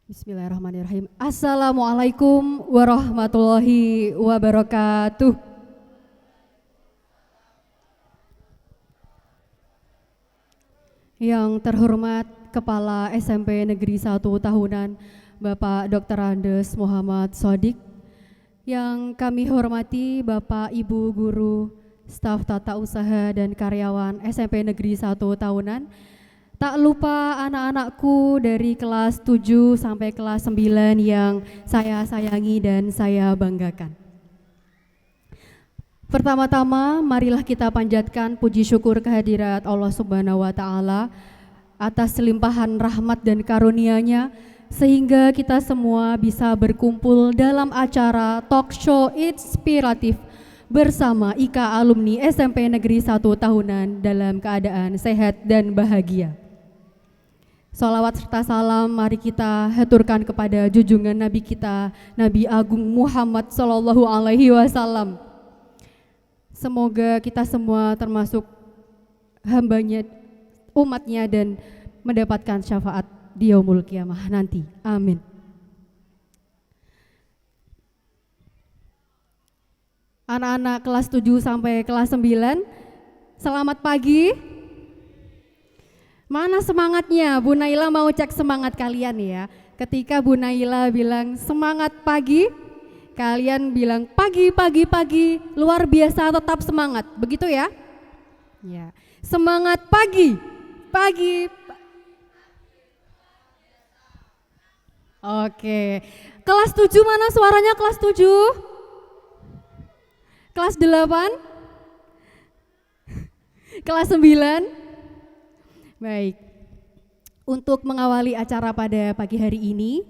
Bismillahirrahmanirrahim. Assalamualaikum warahmatullahi wabarakatuh. Yang terhormat Kepala SMP Negeri 1 Tahunan Bapak Dr. Andes Muhammad Sodik. Yang kami hormati Bapak Ibu Guru, staf tata usaha dan karyawan SMP Negeri 1 Tahunan. Tak lupa anak-anakku dari kelas 7 sampai kelas 9 yang saya sayangi dan saya banggakan. Pertama-tama marilah kita panjatkan puji syukur kehadirat Allah Subhanahu wa taala atas limpahan rahmat dan karunia-Nya sehingga kita semua bisa berkumpul dalam acara talk show inspiratif bersama IKA alumni SMP Negeri 1 Tahunan dalam keadaan sehat dan bahagia. Salawat serta salam mari kita haturkan kepada junjungan Nabi kita, Nabi Agung Muhammad Sallallahu Alaihi Wasallam. Semoga kita semua termasuk hambanya, umatnya dan mendapatkan syafaat di yaumul kiamah nanti. Amin. Anak-anak kelas 7 sampai kelas 9, selamat pagi. Mana semangatnya? Bu Naila mau cek semangat kalian ya. Ketika Bu Naila bilang semangat pagi, kalian bilang pagi, luar biasa tetap semangat. Begitu ya? Ya. Semangat pagi. Oke. Kelas 7 mana suaranya kelas 7? Kelas 8? Kelas 9? Baik, untuk mengawali acara pada pagi hari ini,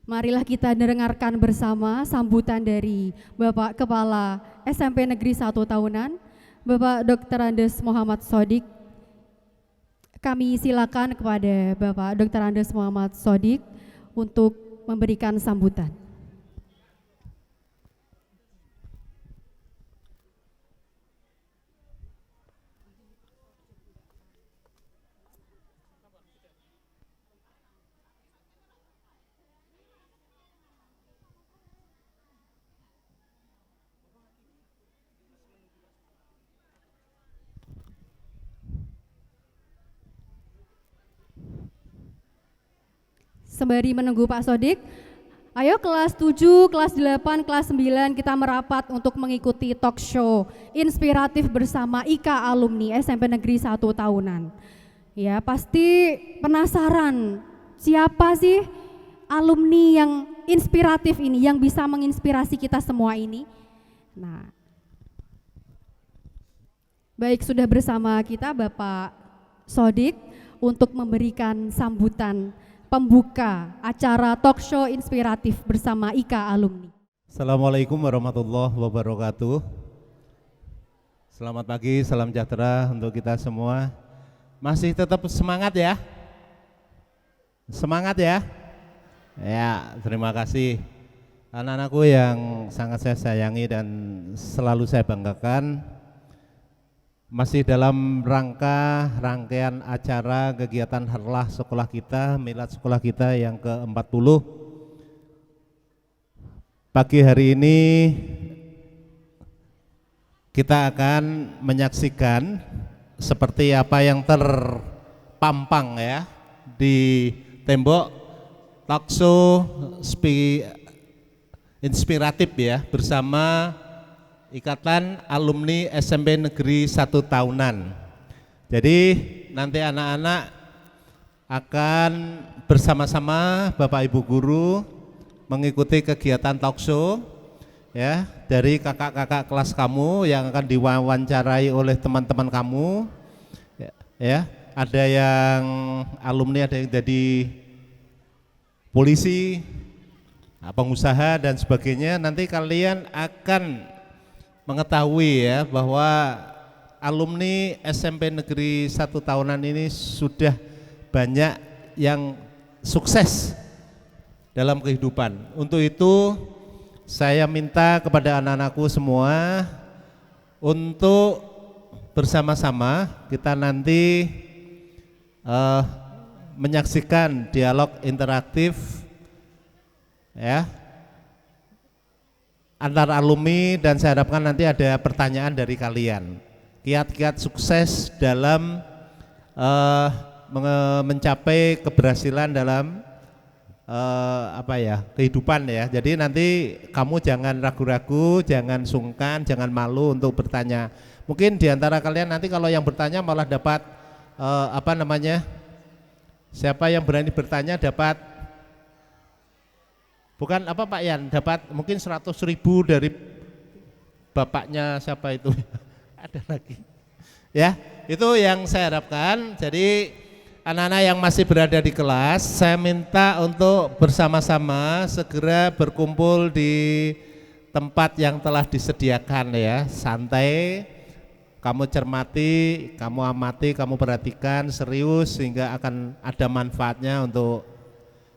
marilah kita dengarkan bersama sambutan dari Bapak Kepala SMP Negeri 1 Tahunan, Bapak Dr. Andes Muhammad Sodik. Kami silakan kepada Bapak Dr. Andes Muhammad Sodik untuk memberikan sambutan. Sembari menunggu Pak Sodik, ayo kelas 7, kelas 8, kelas 9 kita merapat untuk mengikuti talk show inspiratif bersama IKA alumni SMP Negeri 1 Tahunan. Ya, pasti penasaran siapa sih alumni yang inspiratif ini, yang bisa menginspirasi kita semua ini. Nah, baik, sudah bersama kita Bapak Sodik untuk memberikan sambutan pembuka acara talk show inspiratif bersama IKA alumni. Assalamualaikum warahmatullahi wabarakatuh. Selamat pagi, salam sejahtera untuk kita semua. Masih tetap semangat ya? Semangat ya? Ya, terima kasih anak-anakku yang sangat saya sayangi dan selalu saya banggakan. Masih dalam rangkaian acara kegiatan harlah sekolah kita, milad sekolah kita yang ke-40. Pagi hari ini kita akan menyaksikan seperti apa yang terpampang ya di tembok talk show inspiratif ya bersama Ikatan Alumni SMP Negeri 1 Tahunan. Jadi nanti anak-anak akan bersama-sama Bapak Ibu Guru mengikuti kegiatan talk show ya dari kakak-kakak kelas kamu yang akan diwawancarai oleh teman-teman kamu ya. Ada yang alumni, ada yang jadi polisi, pengusaha dan sebagainya. Nanti kalian akan mengetahui ya bahwa alumni SMP Negeri 1 Tahunan ini sudah banyak yang sukses dalam kehidupan. Untuk itu saya minta kepada anak-anakku semua untuk bersama-sama kita nanti menyaksikan dialog interaktif ya antar alumni, dan saya harapkan nanti ada pertanyaan dari kalian. Kiat-kiat sukses dalam mencapai keberhasilan dalam kehidupan ya. Jadi nanti kamu jangan ragu-ragu, jangan sungkan, jangan malu untuk bertanya. Mungkin diantara kalian nanti kalau yang bertanya malah dapat siapa yang berani bertanya dapat, bukan apa Pak Yan, dapat mungkin 100.000 dari bapaknya siapa itu. Ada lagi ya, itu yang saya harapkan. Jadi anak-anak yang masih berada di kelas, saya minta untuk bersama-sama segera berkumpul di tempat yang telah disediakan ya. Santai, kamu cermati, kamu amati, kamu perhatikan serius sehingga akan ada manfaatnya untuk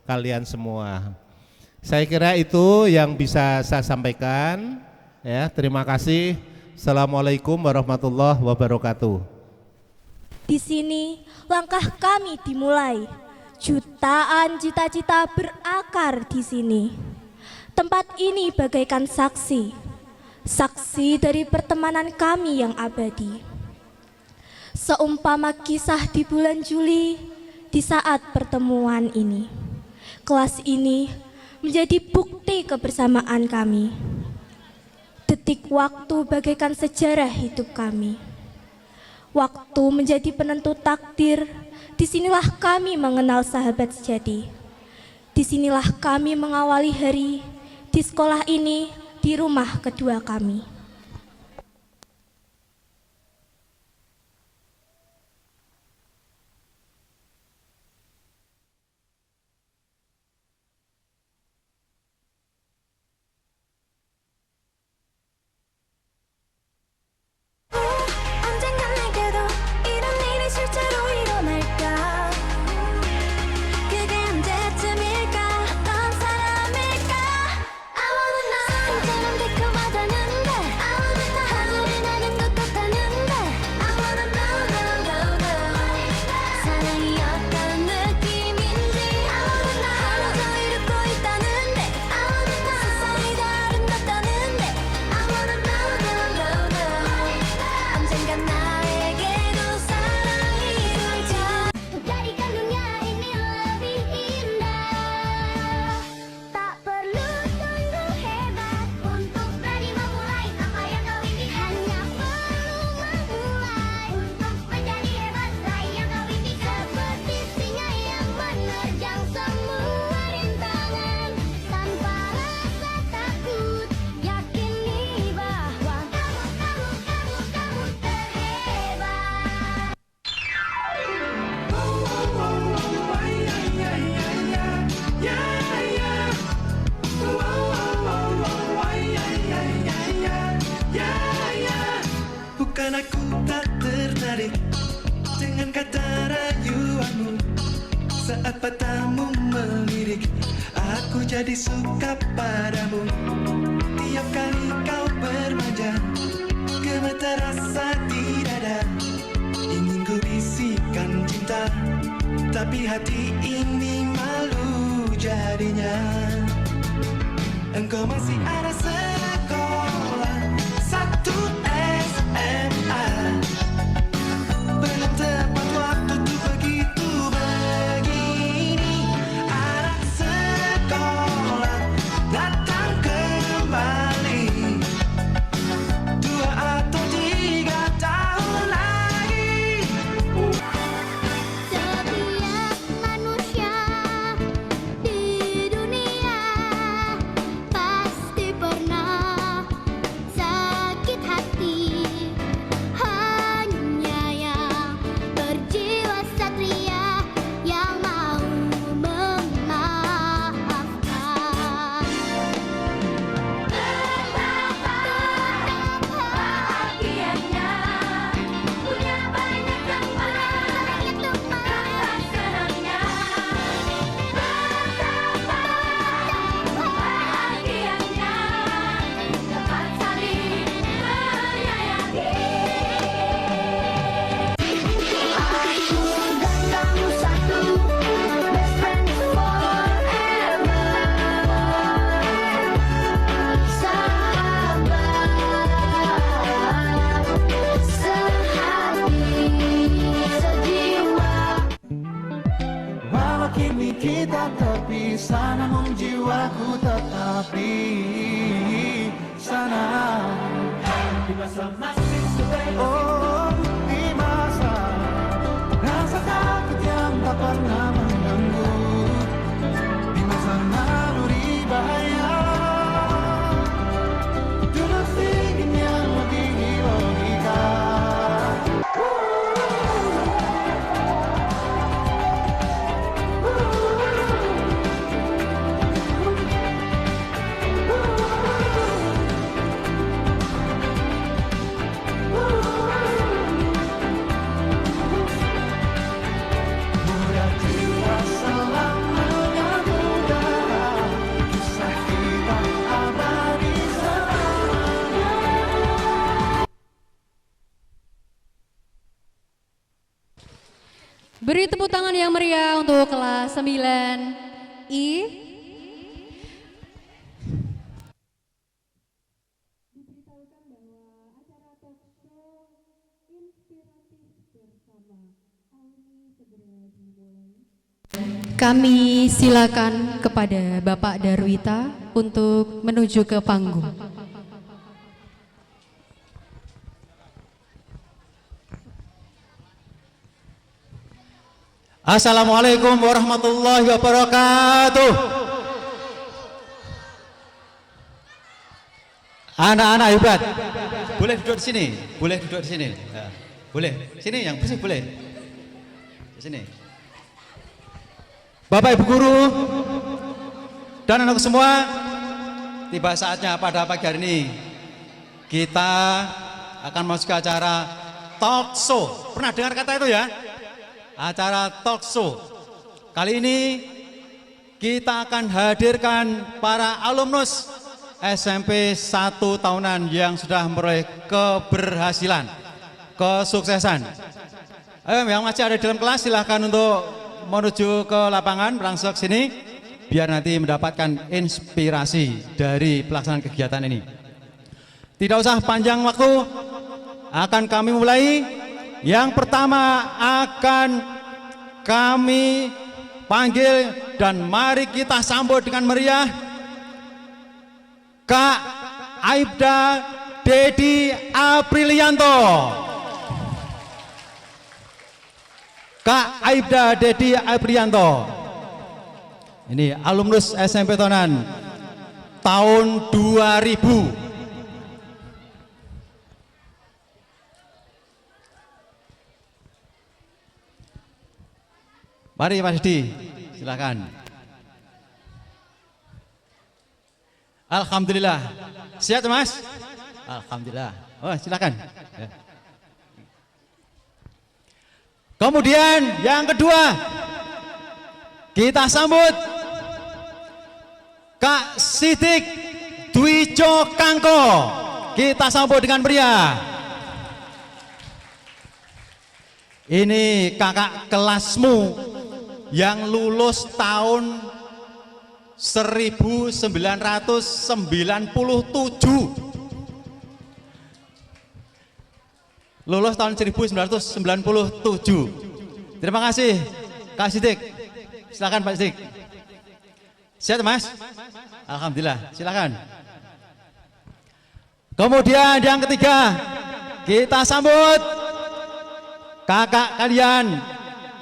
kalian semua. Saya kira itu yang bisa saya sampaikan ya. Terima kasih. Assalamualaikum warahmatullahi wabarakatuh. Di sini langkah kami dimulai. Jutaan cita-cita berakar di sini. Tempat ini bagaikan saksi dari pertemanan kami yang abadi. Seumpama kisah di bulan Juli di saat pertemuan ini. Kelas ini menjadi bukti kebersamaan kami. Detik waktu bagaikan sejarah hidup kami. Waktu menjadi penentu takdir. Disinilah kami mengenal sahabat sejati. Disinilah kami mengawali hari. Di sekolah ini, di rumah kedua kami. Bukan aku tak tertarik dengan kata rayuanmu. Saat matamu melirik, aku jadi suka padamu. Tiap kali kau bermanja, gemetar rasa di dada. Ingin ku bisikan cinta, tapi hati ini malu jadinya. Engkau masih ada sekolah, satu SMA. Belum tepat waktu tuh begitu begini. Anak sekolah datang kembali 2 atau 3 tahun lagi. Setiap manusia di dunia pasti pernah kita terpisah, namun jiwaku tetap di sana. Di masa masih sebebas oh, di masa rasa takut yang tak pernah mengganggu, di masa naluri bahaya, duduk dingin yang melebihi logika. Beri tepuk tangan yang meriah untuk kelas 9I. Kami silakan kepada Bapak Darwita untuk menuju ke panggung. Assalamualaikum warahmatullahi wabarakatuh. Anak-anak hebat, boleh duduk di sini, boleh duduk di sini, ya, boleh. Sini yang bersih boleh. Di sini. Bapak Ibu guru dan anak semua, tiba saatnya pada pagi hari ini kita akan masuk ke acara talk show. Pernah dengar kata itu ya? Acara talk show. Kali ini kita akan hadirkan para alumnus SMP 1 tahunan yang sudah meraih keberhasilan, kesuksesan. Ayo yang masih ada di dalam kelas silahkan untuk menuju ke lapangan, merangsek sini biar nanti mendapatkan inspirasi dari pelaksanaan kegiatan ini. Tidak usah panjang waktu, akan kami mulai. Yang pertama akan kami panggil dan mari kita sambut dengan meriah Kak Aibda Dedi Aprilianto. Kak Aibda Dedi Aprilianto. Ini alumnus SMP Tonan tahun 2000. Mari Mas Didi, silakan. Alhamdulillah. Siap Mas? Alhamdulillah. Oh, silakan. Ya. Kemudian yang kedua, kita sambut Kak Sidik Dwijo Kangko. Kita sambut dengan meriah. Ini kakak kelasmu yang lulus tahun 1997. Lulus tahun 1997. Terima kasih Kak Sidik. Silakan Pak Sidik. Siap Mas? Alhamdulillah, silakan. Kemudian yang ketiga, kita sambut kakak kalian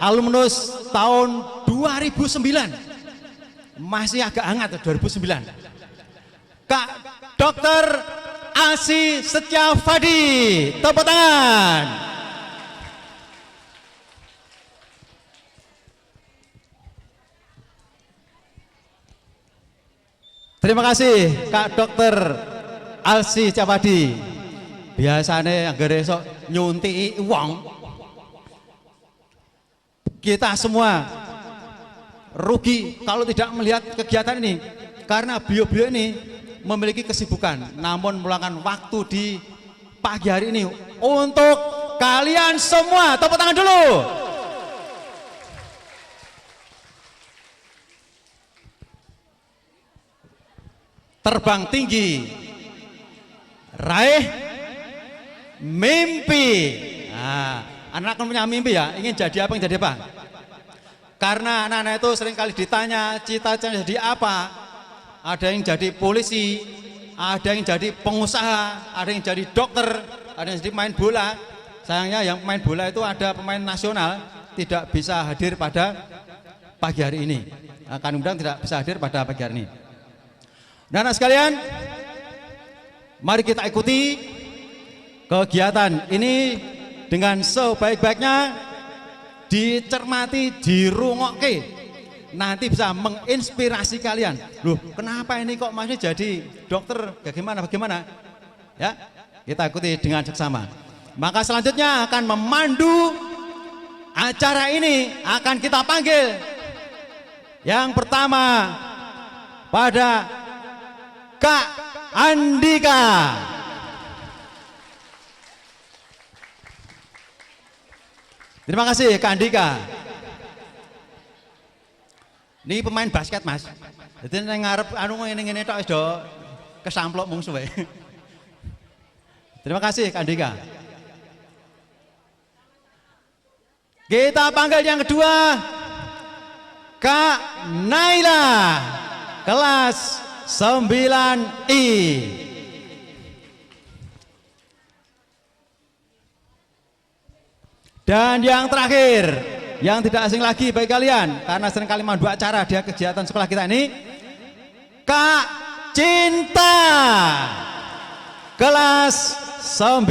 alumnus tahun 2009. Masih agak hangat 2009. Kak Dr. Asi Setiafadi. Tepuk tangan. Terima kasih Kak Dr. Asi Setiafadi. Biasanya yang esok nyunti uang. Kita semua rugi kalau tidak melihat kegiatan ini, karena beliau-beliau ini memiliki kesibukan, namun meluangkan waktu di pagi hari ini untuk kalian semua. Tepuk tangan dulu. Terbang tinggi, raih mimpi. Nah, anak punya mimpi ya, ingin jadi apa, ingin jadi apa? Karena anak-anak itu seringkali ditanya cita-cita jadi apa. Ada yang jadi polisi, ada yang jadi pengusaha, ada yang jadi dokter, ada yang jadi pemain bola. Sayangnya yang pemain bola itu ada pemain nasional tidak bisa hadir pada pagi hari ini. Akan undang tidak bisa hadir pada pagi hari ini. Dan anak sekalian, mari kita ikuti kegiatan ini dengan sebaik-baiknya, dicermati, dirungokke. Nanti bisa menginspirasi kalian. Loh, kenapa ini kok masih jadi dokter? Bagaimana? Ya, kita ikuti dengan seksama. Maka selanjutnya akan memandu acara ini akan kita panggil. Yang pertama pada Kak Andika. Terima kasih Kak Andika. Ini pemain basket, Mas. Jadi nang ngarep anu ngene-ngene tok wis do kesamplok mung suwe. Terima kasih Kak Andika. Kita panggil yang kedua Kak Naila, kelas 9I. Dan yang terakhir, yang tidak asing lagi bagi kalian, karena seringkali mandu acara di kegiatan sekolah kita ini, Kak Cinta, kelas 9,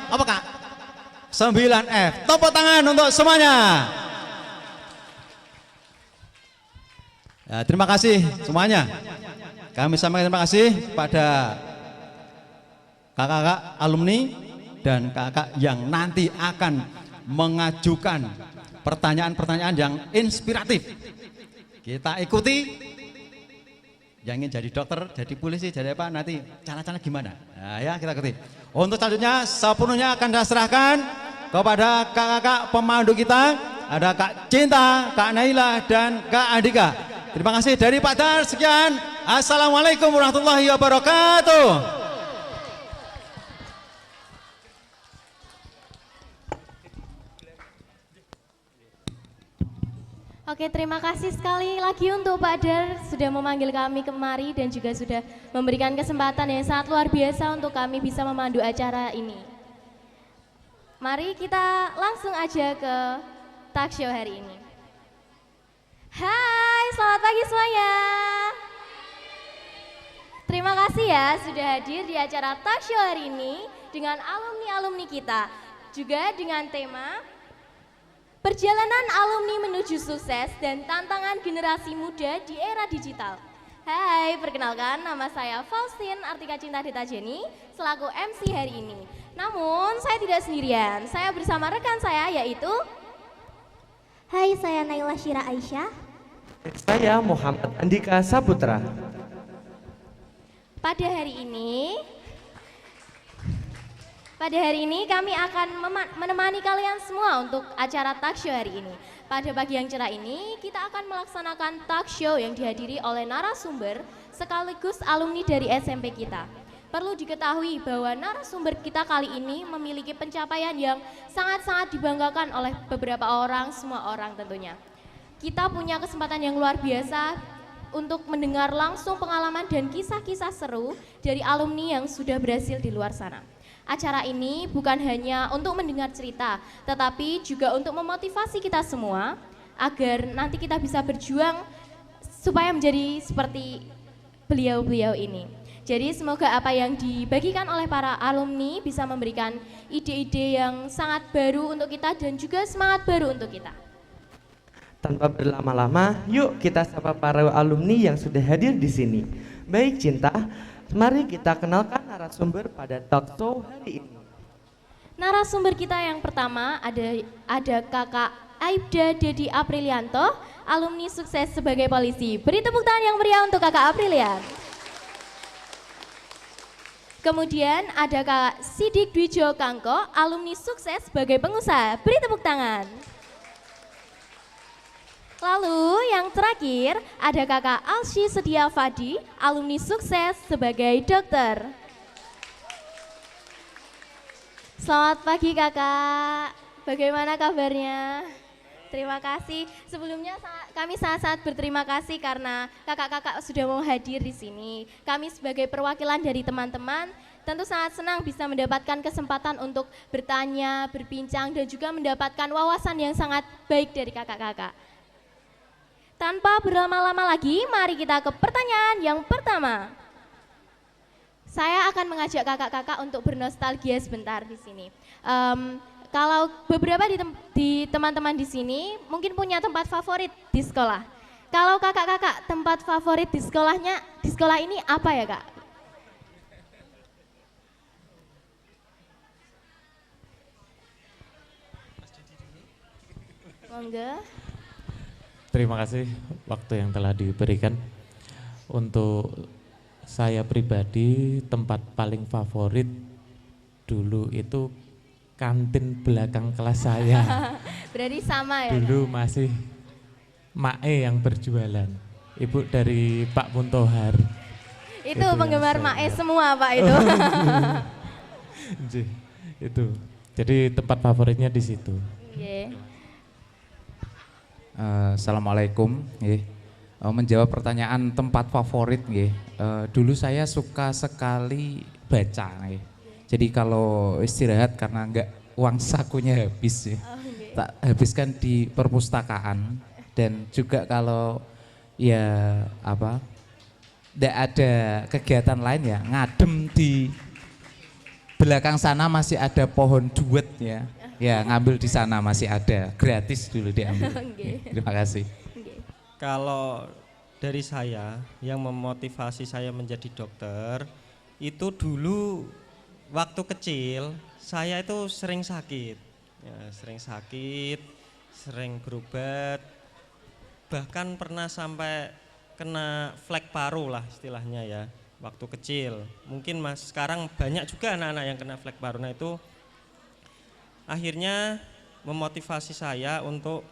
apa Kak? 9F. Tepuk tangan untuk semuanya. Ya, terima kasih semuanya. Kami sampaikan terima kasih pada kakak-kakak alumni dan kakak yang nanti akan mengajukan pertanyaan-pertanyaan yang inspiratif. Kita ikuti. Yang ingin jadi dokter, jadi polisi, jadi apa nanti cara-cara gimana? Nah, ya kita ikuti. Untuk selanjutnya sepenuhnya akan saya serahkan kepada kakak-kakak pemandu kita. Ada Kak Cinta, Kak Naila, dan Kak Andika. Terima kasih dari Pak Dar. Sekian. Assalamualaikum warahmatullahi wabarakatuh. Oke, terima kasih sekali lagi untuk Pak Dar sudah memanggil kami kemari dan juga sudah memberikan kesempatan yang sangat luar biasa untuk kami bisa memandu acara ini. Mari kita langsung aja ke talk show hari ini. Hai, selamat pagi semuanya. Terima kasih ya sudah hadir di acara talk show hari ini dengan alumni-alumni kita. Juga dengan tema Perjalanan Alumni Menuju Sukses dan Tantangan Generasi Muda di Era Digital. Hai, perkenalkan nama saya Faustin Artika Cinta Deta Jenny selaku MC hari ini. Namun saya tidak sendirian, saya bersama rekan saya yaitu Hai, saya Naila Syira Aisyah. Saya Muhammad Andika Saputra. Pada hari ini kami akan menemani kalian semua untuk acara talk show hari ini. Pada pagi yang cerah ini kita akan melaksanakan talk show yang dihadiri oleh narasumber sekaligus alumni dari SMP kita. Perlu diketahui bahwa narasumber kita kali ini memiliki pencapaian yang sangat-sangat dibanggakan oleh beberapa orang, semua orang tentunya. Kita punya kesempatan yang luar biasa untuk mendengar langsung pengalaman dan kisah-kisah seru dari alumni yang sudah berhasil di luar sana. Acara ini bukan hanya untuk mendengar cerita, tetapi juga untuk memotivasi kita semua agar nanti kita bisa berjuang supaya menjadi seperti beliau-beliau ini. Jadi semoga apa yang dibagikan oleh para alumni bisa memberikan ide-ide yang sangat baru untuk kita dan juga semangat baru untuk kita. Tanpa berlama-lama, yuk kita sapa para alumni yang sudah hadir di sini. Baik Cinta, mari kita kenalkan narasumber pada talk show hari ini. Narasumber kita yang pertama ada Kakak Aibda Dedi Aprilianto, alumni sukses sebagai polisi. Beri tepuk tangan yang meriah untuk Kakak Aprilian. Kemudian ada Kak Sidik Dwijo Kangko, alumni sukses sebagai pengusaha. Beri tepuk tangan. Lalu yang terakhir ada Kakak Alsy Sedia Fadi, alumni sukses sebagai dokter. Selamat pagi Kakak, bagaimana kabarnya? terima kasih. Sebelumnya kami sangat-sangat berterima kasih karena kakak-kakak sudah mau hadir di sini. Kami sebagai perwakilan dari teman-teman tentu sangat senang bisa mendapatkan kesempatan untuk bertanya, berbincang, dan juga mendapatkan wawasan yang sangat baik dari kakak-kakak. Tanpa berlama-lama lagi, mari kita ke pertanyaan yang pertama. Saya akan mengajak kakak-kakak untuk bernostalgia sebentar di sini. Kalau beberapa di teman-teman di sini mungkin punya tempat favorit di sekolah. Kalau kakak-kakak tempat favorit di sekolah ini apa ya kak? Monggo. Terima kasih waktu yang telah diberikan. Untuk saya pribadi tempat paling favorit dulu itu kantin belakang kelas saya. Berarti sama ya? Dulu masih Mae yang berjualan, ibu dari Pak Muntohar. Itu penggemar Mae semua Pak itu. Itu. Jadi tempat favoritnya di situ. Okay. Assalamualaikum. Menjawab pertanyaan tempat favorit, dulu saya suka sekali baca. Jadi kalau istirahat karena uang sakunya habis, tak habiskan di perpustakaan. Dan juga kalau tidak ada kegiatan lain ya, ngadem di belakang sana masih ada pohon duet ya. Ya ngambil di sana masih ada, gratis dulu diambil. Terima kasih. Kalau dari saya yang memotivasi saya menjadi dokter itu dulu waktu kecil saya itu sering sakit, sering berobat, bahkan pernah sampai kena flek paru lah istilahnya ya waktu kecil. Mungkin sekarang banyak juga anak-anak yang kena flek paru. Nah itu akhirnya memotivasi saya untuk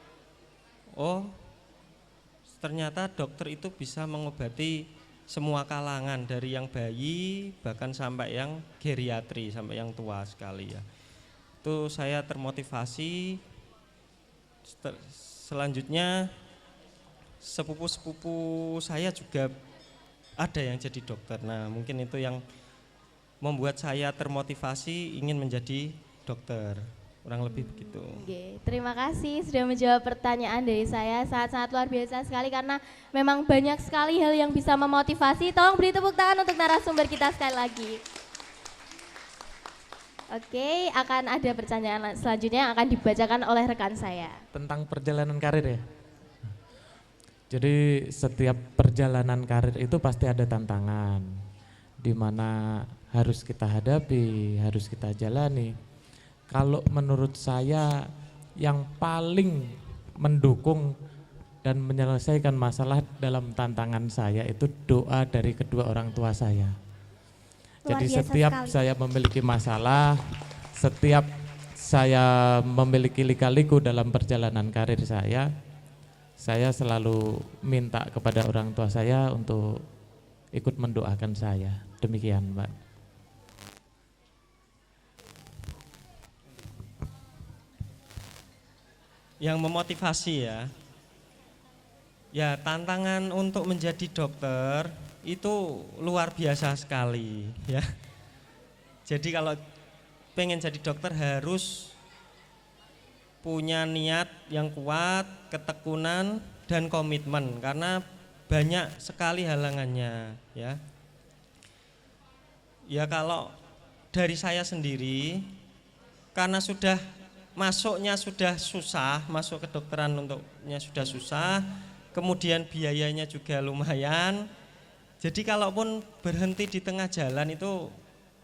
ternyata dokter itu bisa mengobati semua kalangan dari yang bayi bahkan sampai yang geriatri, sampai yang tua sekali ya. Itu saya termotivasi. Selanjutnya sepupu-sepupu saya juga ada yang jadi dokter. Nah mungkin itu yang membuat saya termotivasi ingin menjadi dokter. Kurang lebih begitu. Oke, terima kasih sudah menjawab pertanyaan dari saya. Sangat-sangat luar biasa sekali karena memang banyak sekali hal yang bisa memotivasi. Tolong beri tepuk tangan untuk narasumber kita sekali lagi. Oke, akan ada pertanyaan selanjutnya yang akan dibacakan oleh rekan saya. Tentang perjalanan karir ya. Jadi setiap perjalanan karir itu pasti ada tantangan, di mana harus kita hadapi, harus kita jalani. Kalau menurut saya yang paling mendukung dan menyelesaikan masalah dalam tantangan saya itu doa dari kedua orang tua saya. Jadi setiap saya memiliki masalah, setiap saya memiliki lika-liku dalam perjalanan karir saya selalu minta kepada orang tua saya untuk ikut mendoakan saya. Demikian, Mbak. Yang memotivasi ya tantangan untuk menjadi dokter itu luar biasa sekali ya. Jadi kalau pengen jadi dokter harus punya niat yang kuat, ketekunan dan komitmen karena banyak sekali halangannya ya. Ya kalau dari saya sendiri karena masuknya sudah susah, masuk kedokteran untuknya sudah susah, kemudian biayanya juga lumayan. Jadi kalaupun berhenti di tengah jalan itu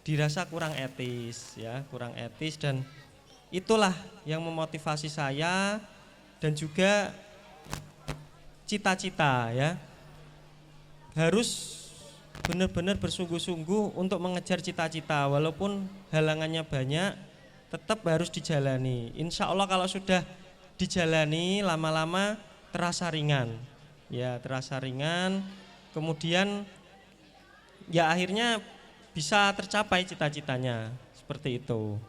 dirasa kurang etis ya, kurang etis dan itulah yang memotivasi saya dan juga cita-cita ya. Harus benar-benar bersungguh-sungguh untuk mengejar cita-cita walaupun halangannya banyak. Tetap harus dijalani. Insya Allah kalau sudah dijalani lama-lama terasa ringan. Ya terasa ringan. Kemudian ya akhirnya bisa tercapai cita-citanya. Seperti itu.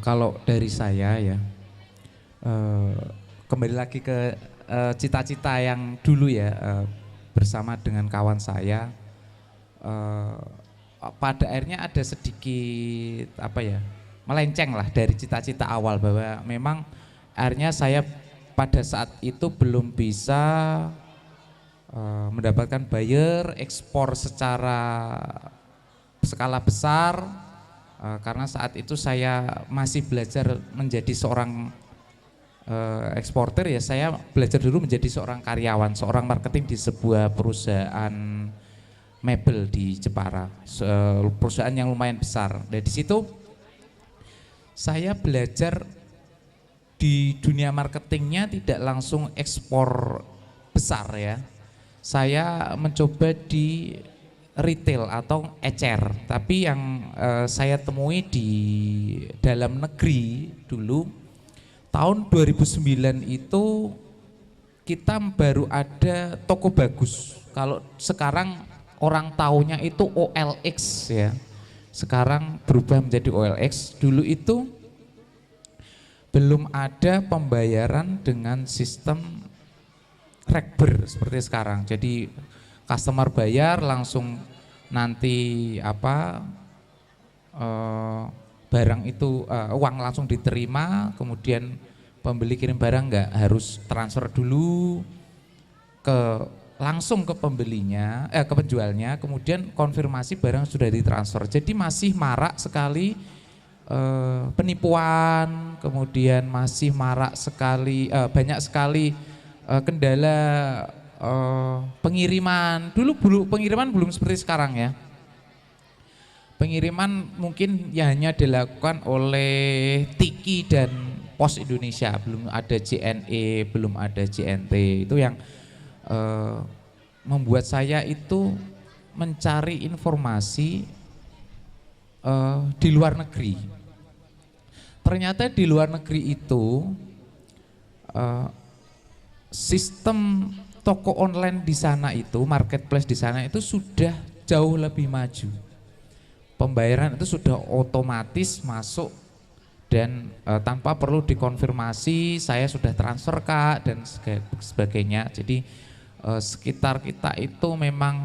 Kalau dari saya ya, kembali lagi ke cita-cita yang dulu ya, bersama dengan kawan saya, pada akhirnya ada sedikit melenceng lah dari cita-cita awal, bahwa memang akhirnya saya pada saat itu belum bisa mendapatkan buyer ekspor secara skala besar. Karena saat itu saya masih belajar menjadi seorang eksportir ya, saya belajar dulu menjadi seorang karyawan, seorang marketing di sebuah perusahaan mebel di Jepara, perusahaan yang lumayan besar. Dan di situ saya belajar di dunia marketingnya tidak langsung ekspor besar ya. Saya mencoba di retail atau ecer, tapi yang saya temui di dalam negeri dulu tahun 2009 itu kita baru ada Toko Bagus. Kalau sekarang orang taunya itu OLX ya, sekarang berubah menjadi OLX. Dulu itu belum ada pembayaran dengan sistem rekber seperti sekarang. Jadi customer bayar langsung nanti barang itu uang langsung diterima, kemudian pembeli kirim barang nggak harus transfer dulu langsung ke pembelinya, ke penjualnya, kemudian konfirmasi barang sudah ditransfer. Jadi masih marak sekali penipuan, kemudian masih marak sekali banyak sekali kendala pengiriman. Dulu pengiriman belum seperti sekarang ya. Pengiriman mungkin ya hanya dilakukan oleh Tiki dan Pos Indonesia, belum ada JNE, belum ada JNT. Itu yang membuat saya itu mencari informasi di luar negeri. Ternyata di luar negeri itu sistem toko online di sana itu, marketplace di sana itu sudah jauh lebih maju. Pembayaran itu sudah otomatis masuk dan tanpa perlu dikonfirmasi saya sudah transfer Kak dan sebagainya. Jadi sekitar kita itu memang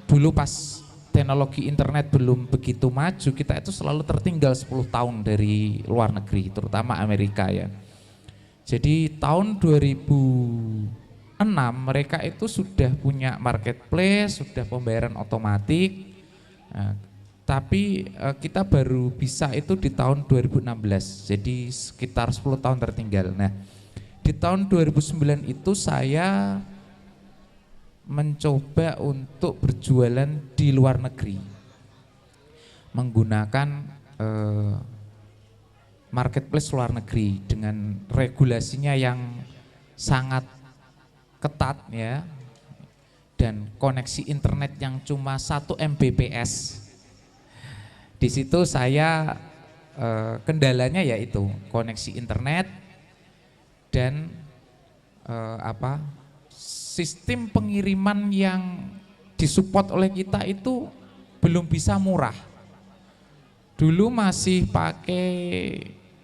dulu pas teknologi internet belum begitu maju, kita itu selalu tertinggal 10 tahun dari luar negeri, terutama Amerika ya. Jadi tahun 2006 mereka itu sudah punya marketplace, sudah pembayaran otomatis. Nah, tapi kita baru bisa itu di tahun 2016, jadi sekitar 10 tahun tertinggal. Nah, di tahun 2009 itu saya mencoba untuk berjualan di luar negeri menggunakan marketplace luar negeri dengan regulasinya yang sangat ketat ya, dan koneksi internet yang cuma 1 Mbps. Di situ saya kendalanya yaitu koneksi internet dan sistem pengiriman yang disupport oleh kita itu belum bisa murah. Dulu masih pakai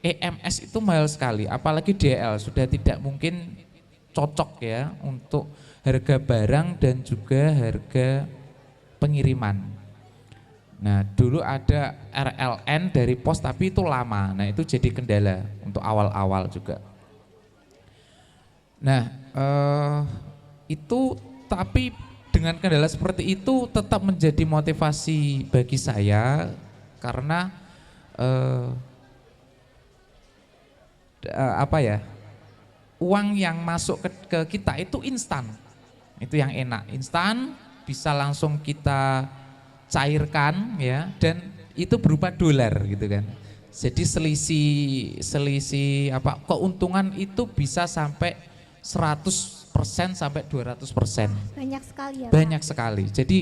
EMS itu mahal sekali, apalagi DL sudah tidak mungkin cocok ya untuk harga barang dan juga harga pengiriman. Nah, dulu ada RLN dari pos tapi itu lama. Nah, itu jadi kendala untuk awal-awal juga. Nah, itu tapi dengan kendala seperti itu tetap menjadi motivasi bagi saya karena uang yang masuk ke kita itu instan, itu yang enak, instan bisa langsung kita cairkan ya, dan itu berupa dolar gitu kan. Jadi selisih keuntungan itu bisa sampai 100% sampai 200%. Banyak sekali ya, Pak? Banyak sekali. Jadi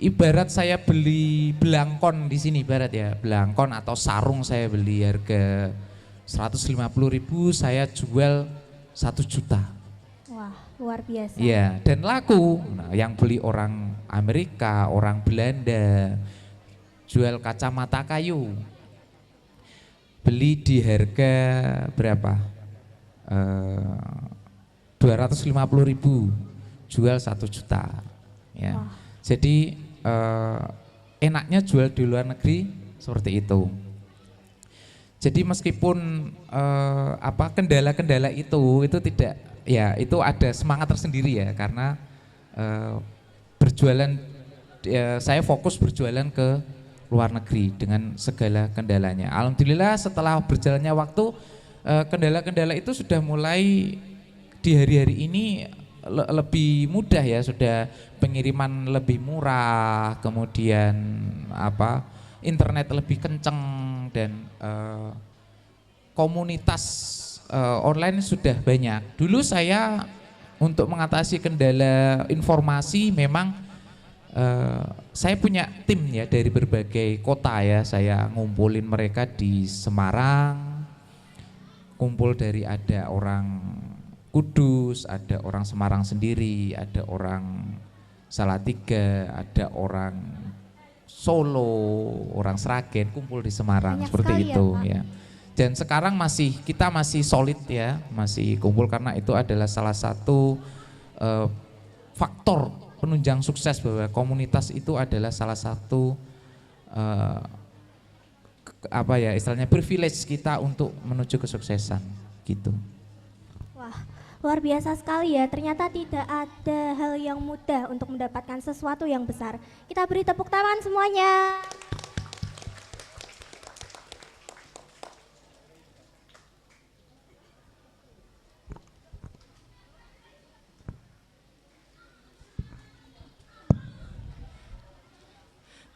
ibarat saya beli belangkon di sini, ibarat ya belangkon atau sarung saya beli harga 150.000, saya jual 1 juta. Wah, luar biasa. Iya, dan laku. Nah, yang beli orang Amerika, orang Belanda, jual kacamata kayu. beli di harga berapa? 250.000, jual 1 juta. Ya. Jadi enaknya jual di luar negeri seperti itu. Jadi meskipun kendala-kendala itu tidak, ya itu ada semangat tersendiri ya, karena berjualan, saya fokus berjualan ke luar negeri dengan segala kendalanya. Alhamdulillah setelah berjalannya waktu, kendala-kendala itu sudah mulai di hari-hari ini lebih mudah ya, sudah pengiriman lebih murah, kemudian internet lebih kenceng, dan komunitas online sudah banyak. Dulu saya untuk mengatasi kendala informasi memang saya punya tim ya dari berbagai kota ya, saya ngumpulin mereka di Semarang, kumpul dari ada orang Kudus, ada orang Semarang sendiri, ada orang Salatiga, ada orang Solo, orang Sragen, kumpul di Semarang. Banyak seperti itu ya. Dan sekarang kita masih solid ya, masih kumpul karena itu adalah salah satu faktor penunjang sukses, bahwa komunitas itu adalah salah satu istilahnya privilege kita untuk menuju kesuksesan gitu. Wah, luar biasa sekali ya. Ternyata tidak ada hal yang mudah untuk mendapatkan sesuatu yang besar. Kita beri tepuk tangan semuanya.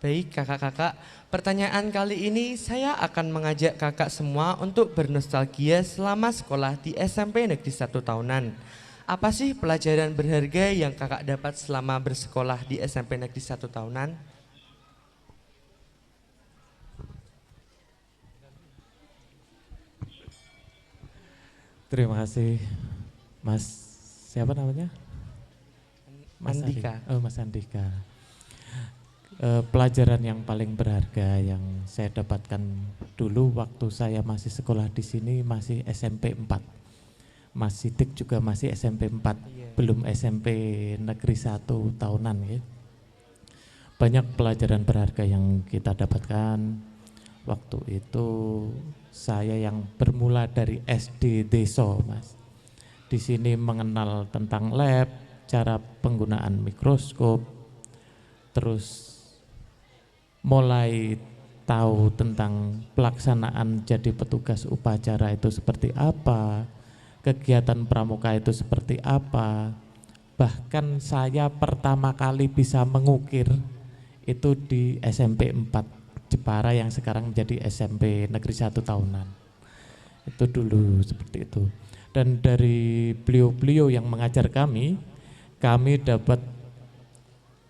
Baik kakak-kakak, pertanyaan kali ini saya akan mengajak kakak semua untuk bernostalgia selama sekolah di SMP Negeri 1 Tahunan. Apa sih pelajaran berharga yang kakak dapat selama bersekolah di SMP Negeri 1 Tahunan? Terima kasih Mas, siapa namanya? Mas Andika. Mas Andika. Pelajaran yang paling berharga yang saya dapatkan dulu waktu saya masih sekolah di sini masih SMP 4. Mas Sidik juga masih SMP 4, belum SMP Negeri 1 Tahunan ya. Banyak pelajaran berharga yang kita dapatkan. Waktu itu saya yang bermula dari SD Desa, Mas. Di sini mengenal tentang lab, cara penggunaan mikroskop, terus mulai tahu tentang pelaksanaan jadi petugas upacara itu seperti apa, kegiatan pramuka itu seperti apa. Bahkan saya pertama kali bisa mengukir itu di SMP 4 Jepara yang sekarang menjadi SMP Negeri 1 Tahunan. Itu dulu seperti itu. Dan dari beliau-beliau yang mengajar kami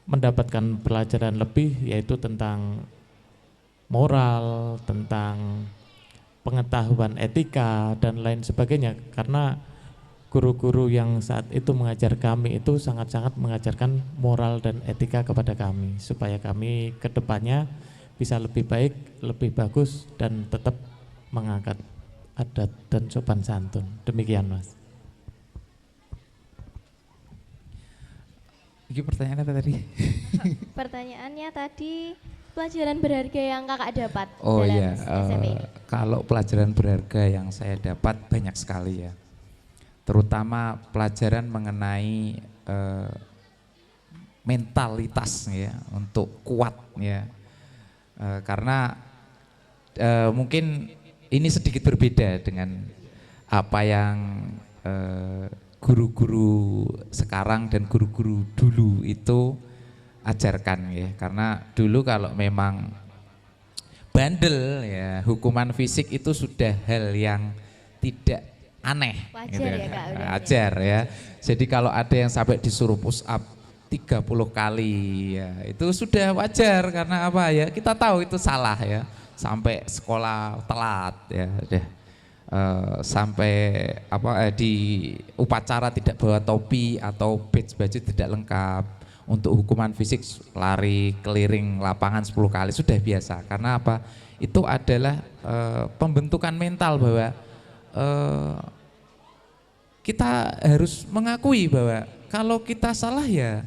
mendapatkan pelajaran lebih, yaitu tentang moral, tentang pengetahuan etika dan lain sebagainya, karena guru-guru yang saat itu mengajar kami itu sangat-sangat mengajarkan moral dan etika kepada kami supaya kami ke depannya bisa lebih baik, lebih bagus, dan tetap mengangkat adat dan sopan santun. Demikian Mas. Ini pertanyaan apa tadi? Pertanyaannya tadi pelajaran berharga yang kakak dapat dalam iya, SMP ini. Kalau pelajaran berharga yang saya dapat banyak sekali ya, terutama pelajaran mengenai mentalitas ya, untuk kuat ya, karena mungkin ini sedikit berbeda dengan apa yang guru-guru sekarang dan guru-guru dulu itu ajarkan ya, karena dulu kalau memang bandel ya, hukuman fisik itu sudah hal yang tidak aneh. Wajar gitu ya Kak. Wajar ya. Jadi kalau ada yang sampai disuruh push up 30 kali ya, itu sudah wajar, karena apa ya, kita tahu itu salah ya. Sampai sekolah telat ya, udah sampai di upacara tidak bawa topi atau badge baju tidak lengkap. Untuk hukuman fisik lari keliling lapangan 10 kali sudah biasa, karena apa? itu adalah pembentukan mental bahwa kita harus mengakui bahwa kalau kita salah ya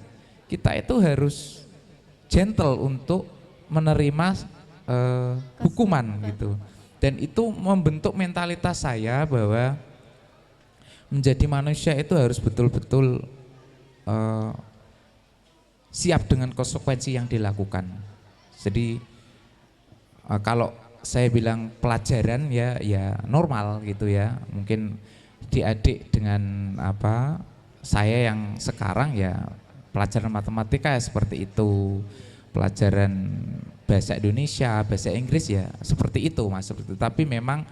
kita itu harus gentle untuk menerima hukuman gitu. Dan itu membentuk mentalitas saya bahwa menjadi manusia itu harus betul-betul siap dengan konsekuensi yang dilakukan. Jadi kalau saya bilang pelajaran ya normal gitu ya. Mungkin adik dengan saya yang sekarang ya pelajaran matematika ya seperti itu. Pelajaran bahasa Indonesia, bahasa Inggris ya seperti itu Mas. Tapi memang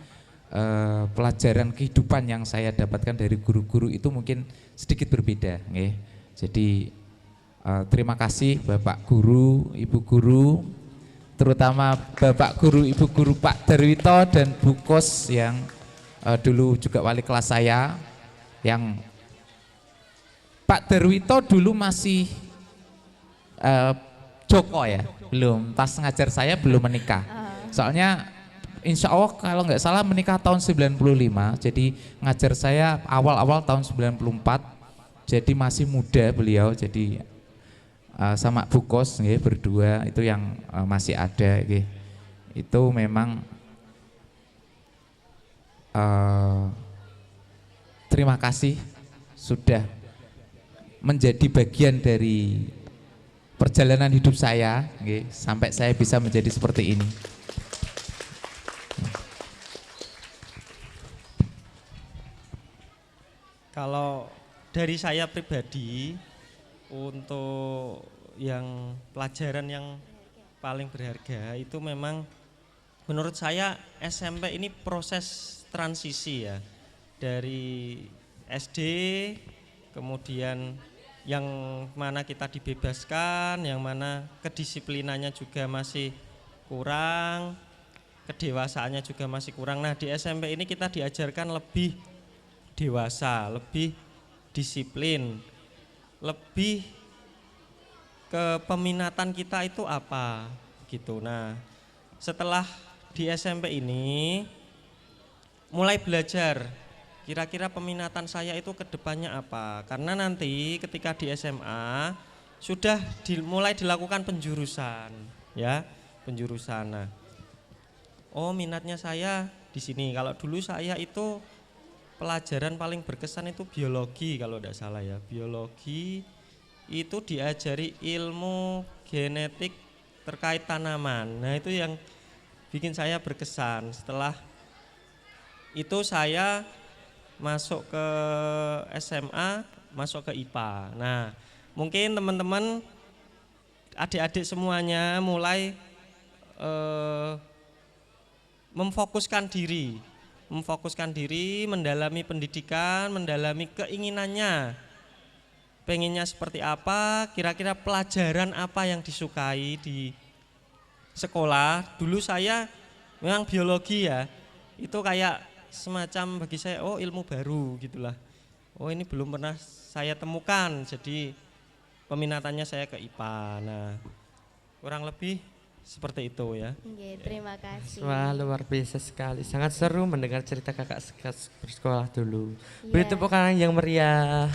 pelajaran kehidupan yang saya dapatkan dari guru-guru itu mungkin sedikit berbeda. Jadi terima kasih Bapak Guru, Ibu Guru, terutama Bapak Guru, Ibu Guru Pak Darwito dan Bu Kos yang dulu juga wali kelas saya. Yang Pak Darwito dulu masih Joko ya, belum, pas ngajar saya belum menikah. Soalnya insya Allah kalau nggak salah menikah tahun 95, jadi ngajar saya awal-awal tahun 94, jadi masih muda beliau, jadi sama Bu Kos berdua itu yang masih ada. Itu memang terima kasih sudah menjadi bagian dari perjalanan hidup saya, sampai saya bisa menjadi seperti ini. Kalau dari saya pribadi, untuk yang pelajaran yang paling berharga itu memang menurut saya SMP ini proses transisi ya. Dari SD, kemudian yang mana kita dibebaskan, yang mana kedisiplinannya juga masih kurang, kedewasaannya juga masih kurang. Nah di SMP ini kita diajarkan lebih dewasa, lebih disiplin, lebih ke peminatan kita itu apa gitu. Nah setelah di SMP ini mulai belajar kira-kira peminatan saya itu ke depannya apa, karena nanti ketika di SMA sudah mulai dilakukan penjurusan ya, penjurusan. Nah, oh minatnya saya di sini. Kalau dulu saya itu pelajaran paling berkesan itu biologi kalau tidak salah ya. Biologi itu diajari ilmu genetik terkait tanaman. Nah itu yang bikin saya berkesan. Setelah itu saya masuk ke SMA, masuk ke IPA. Nah mungkin teman-teman adik-adik semuanya mulai memfokuskan diri, mendalami pendidikan, mendalami keinginannya, pengennya seperti apa, kira-kira pelajaran apa yang disukai di sekolah. Dulu saya memang biologi ya, itu kayak semacam bagi saya ilmu baru gitulah. Oh ini belum pernah saya temukan, jadi peminatannya saya ke IPA. Nah kurang lebih seperti itu ya. Oke, terima kasih. Wah luar biasa sekali, sangat seru mendengar cerita kakak bersekolah dulu. Beri tepuk tangan yang meriah.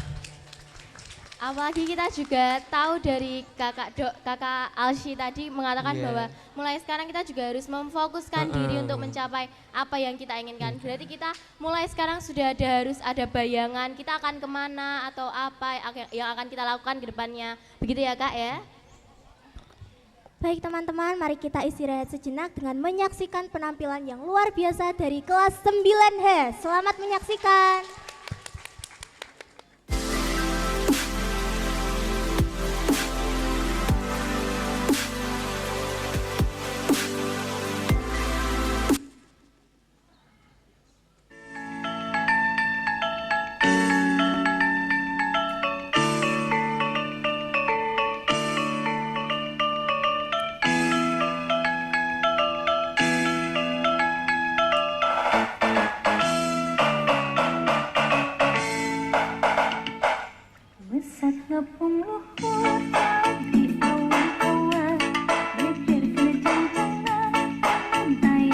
Apalagi kita juga tahu dari kakak Alshi tadi mengatakan bahwa mulai sekarang kita juga harus memfokuskan diri untuk mencapai apa yang kita inginkan. Berarti kita mulai sekarang sudah harus ada bayangan kita akan kemana atau apa yang akan kita lakukan ke depannya. Begitu ya Kak ya? Baik teman-teman, mari kita istirahat sejenak dengan menyaksikan penampilan yang luar biasa dari kelas 9H. Selamat menyaksikan. Belajar kerjaan tangan, pandai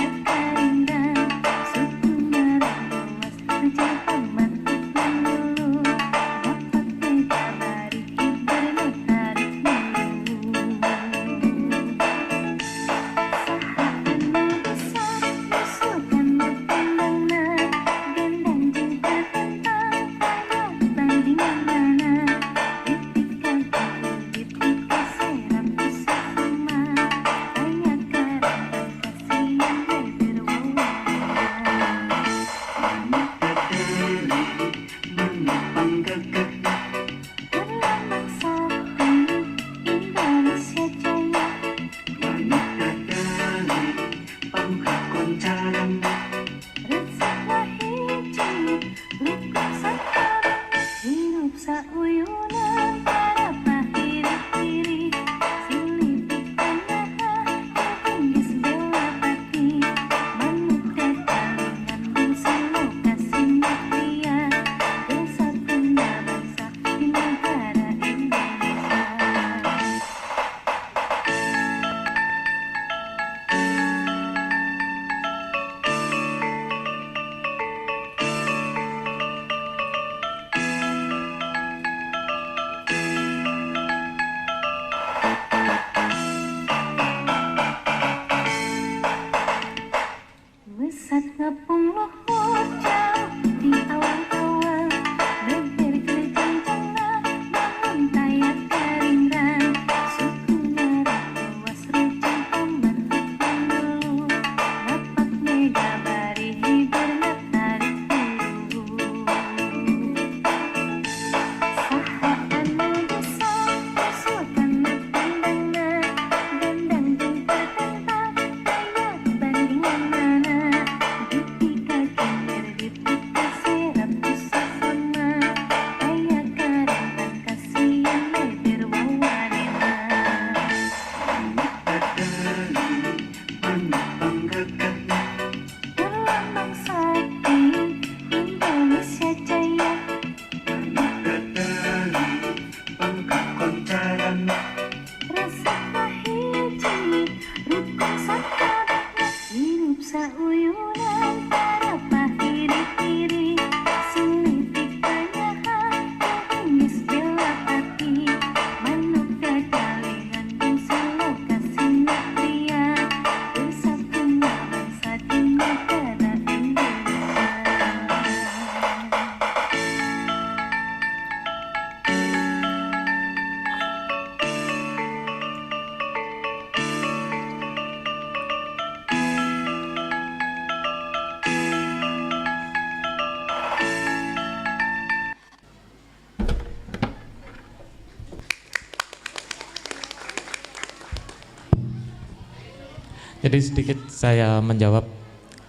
Jadi sedikit saya menjawab.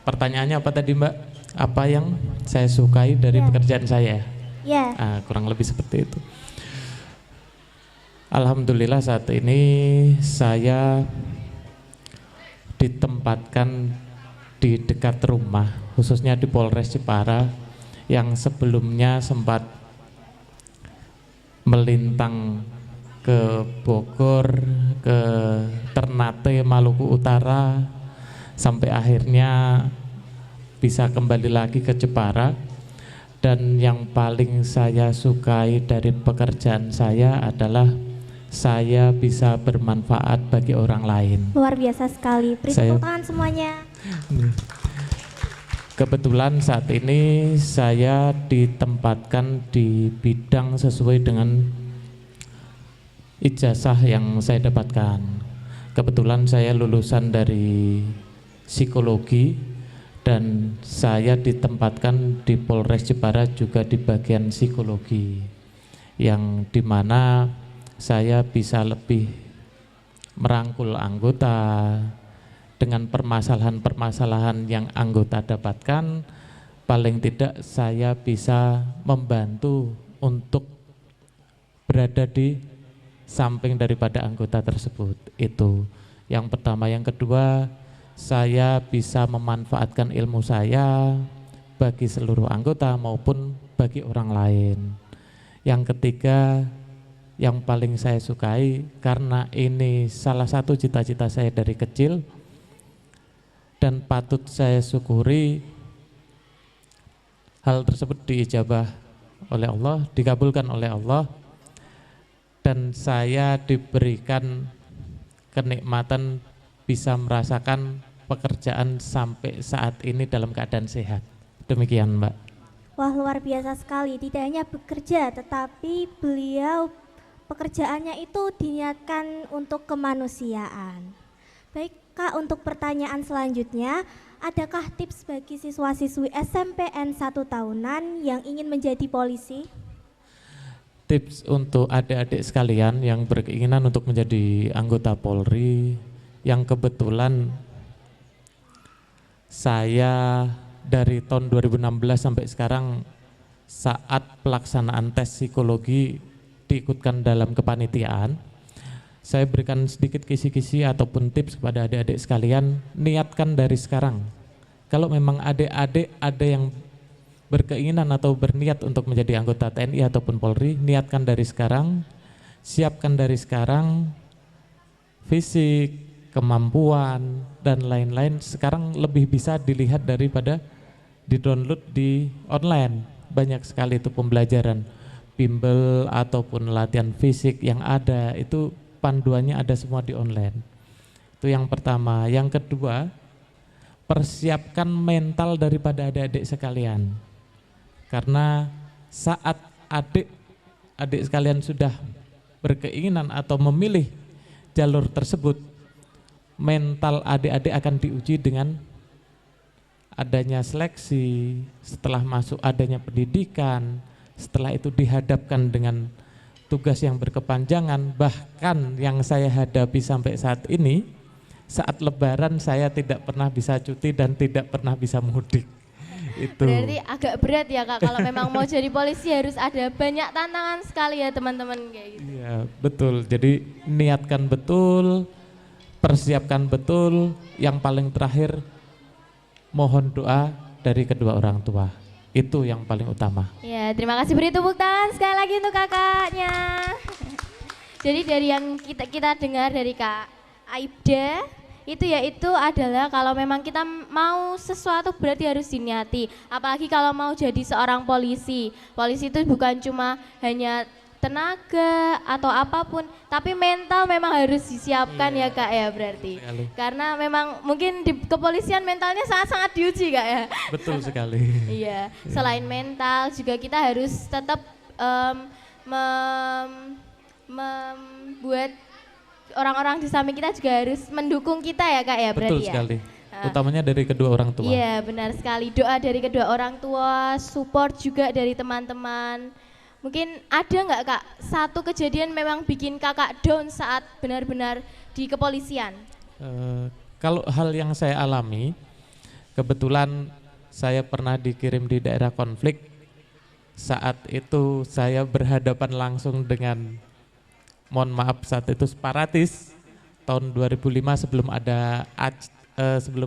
Pertanyaannya apa tadi Mbak? Apa yang saya sukai dari pekerjaan saya? Ya. Kurang lebih seperti itu. Alhamdulillah saat ini saya ditempatkan di dekat rumah, khususnya di Polres Jepara yang sebelumnya sempat melintang ke Bogor, ke Ternate, Maluku Utara, sampai akhirnya bisa kembali lagi ke Jepara. Dan yang paling saya sukai dari pekerjaan saya adalah saya bisa bermanfaat bagi orang lain. Luar biasa sekali. Beri tepuk tangan semuanya. Kebetulan saat ini saya ditempatkan di bidang sesuai dengan ijazah yang saya dapatkan. Kebetulan saya lulusan dari psikologi dan saya ditempatkan di Polres Jepara juga di bagian psikologi, yang dimana saya bisa lebih merangkul anggota dengan permasalahan-permasalahan yang anggota dapatkan. Paling tidak saya bisa membantu untuk berada di samping daripada anggota tersebut. Itu yang pertama. Yang kedua, saya bisa memanfaatkan ilmu saya bagi seluruh anggota maupun bagi orang lain. Yang ketiga, yang paling saya sukai karena ini salah satu cita-cita saya dari kecil dan patut saya syukuri, hal tersebut diijabah oleh Allah, dikabulkan oleh Allah, dan saya diberikan kenikmatan bisa merasakan pekerjaan sampai saat ini dalam keadaan sehat. Demikian Mbak. Wah, luar biasa sekali. Tidak hanya bekerja, tetapi beliau pekerjaannya itu diniatkan untuk kemanusiaan. Baik Kak, untuk pertanyaan selanjutnya, adakah tips bagi siswa-siswi SMPN 1 tahunan yang ingin menjadi polisi? Tips untuk adik-adik sekalian yang berkeinginan untuk menjadi anggota Polri, yang kebetulan saya dari tahun 2016 sampai sekarang saat pelaksanaan tes psikologi diikutkan dalam kepanitiaan, saya berikan sedikit kisi-kisi ataupun tips kepada adik-adik sekalian. Niatkan dari sekarang. Kalau memang adik-adik ada yang berkeinginan atau berniat untuk menjadi anggota TNI ataupun Polri, niatkan dari sekarang, siapkan dari sekarang fisik, kemampuan, dan lain-lain. Sekarang lebih bisa dilihat daripada di-download di online. Banyak sekali itu pembelajaran, bimbel ataupun latihan fisik yang ada, itu panduannya ada semua di online. Itu yang pertama. Yang kedua, persiapkan mental daripada adik-adik sekalian. Karena saat adik sekalian sudah berkeinginan atau memilih jalur tersebut, mental adik-adik akan diuji dengan adanya seleksi, setelah masuk adanya pendidikan, setelah itu dihadapkan dengan tugas yang berkepanjangan. Bahkan yang saya hadapi sampai saat ini, saat lebaran saya tidak pernah bisa cuti dan tidak pernah bisa mudik. Itu. Berarti agak berat ya Kak, kalau memang mau jadi polisi harus ada banyak tantangan sekali ya teman-teman kayak gitu. Iya betul, jadi niatkan betul, persiapkan betul, yang paling terakhir mohon doa dari kedua orang tua. Itu yang paling utama. Ya, terima kasih, beri tepuk tangan sekali lagi untuk kakaknya. Jadi dari yang kita dengar dari Kak Aibda, itu adalah kalau memang kita mau sesuatu berarti harus diniati. Apalagi kalau mau jadi seorang polisi. Polisi itu bukan cuma hanya tenaga atau apapun, tapi mental memang harus disiapkan ya Kak ya berarti. Sekali. Karena memang mungkin di kepolisian mentalnya sangat-sangat diuji Kak ya. Betul sekali. Iya, selain mental juga kita harus tetap membuat orang-orang di samping kita juga harus mendukung kita ya Kak ya berarti. Betul sekali. Utamanya dari kedua orang tua. Iya benar sekali, doa dari kedua orang tua, support juga dari teman-teman. Mungkin ada nggak Kak satu kejadian memang bikin Kakak down saat benar-benar di kepolisian? Kalau hal yang saya alami, kebetulan saya pernah dikirim di daerah konflik. Saat itu saya berhadapan langsung dengan, mohon maaf saat itu separatis, tahun 2005 sebelum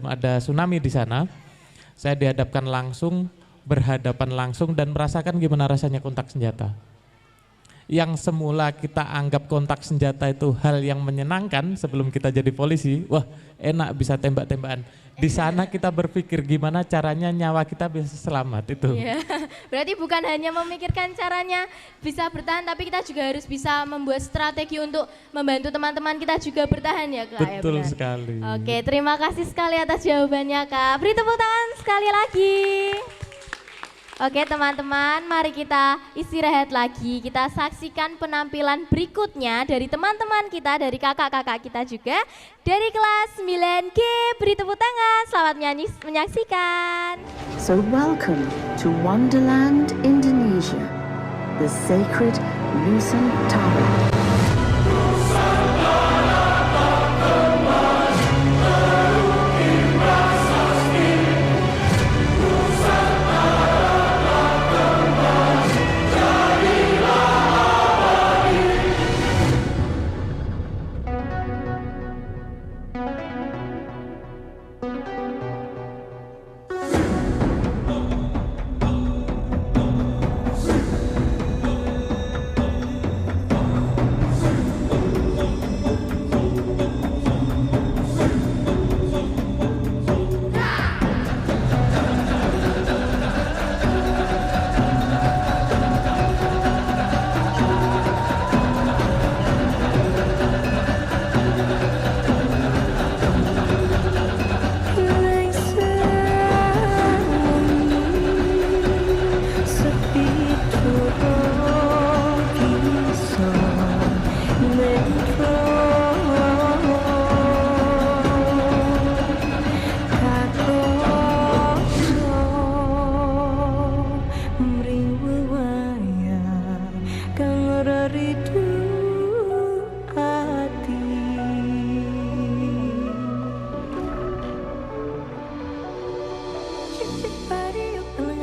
ada tsunami di sana. Saya dihadapkan langsung, berhadapan langsung dan merasakan gimana rasanya kontak senjata. Yang semula kita anggap kontak senjata itu hal yang menyenangkan sebelum kita jadi polisi, wah enak bisa tembak-tembakan. Di sana kita berpikir gimana caranya nyawa kita bisa selamat itu. Iya. Berarti bukan hanya memikirkan caranya bisa bertahan, tapi kita juga harus bisa membuat strategi untuk membantu teman-teman kita juga bertahan ya Kak. Betul ya, sekali. Oke, terima kasih sekali atas jawabannya Kak. Beri tepuk tangan sekali lagi. Oke teman-teman, mari kita istirahat lagi. Kita saksikan penampilan berikutnya dari teman-teman kita, dari kakak-kakak kita juga. Dari kelas 9G, beri tepuk tangan, selamat menyaksikan. So welcome to Wonderland, Indonesia, the sacred Nusantara.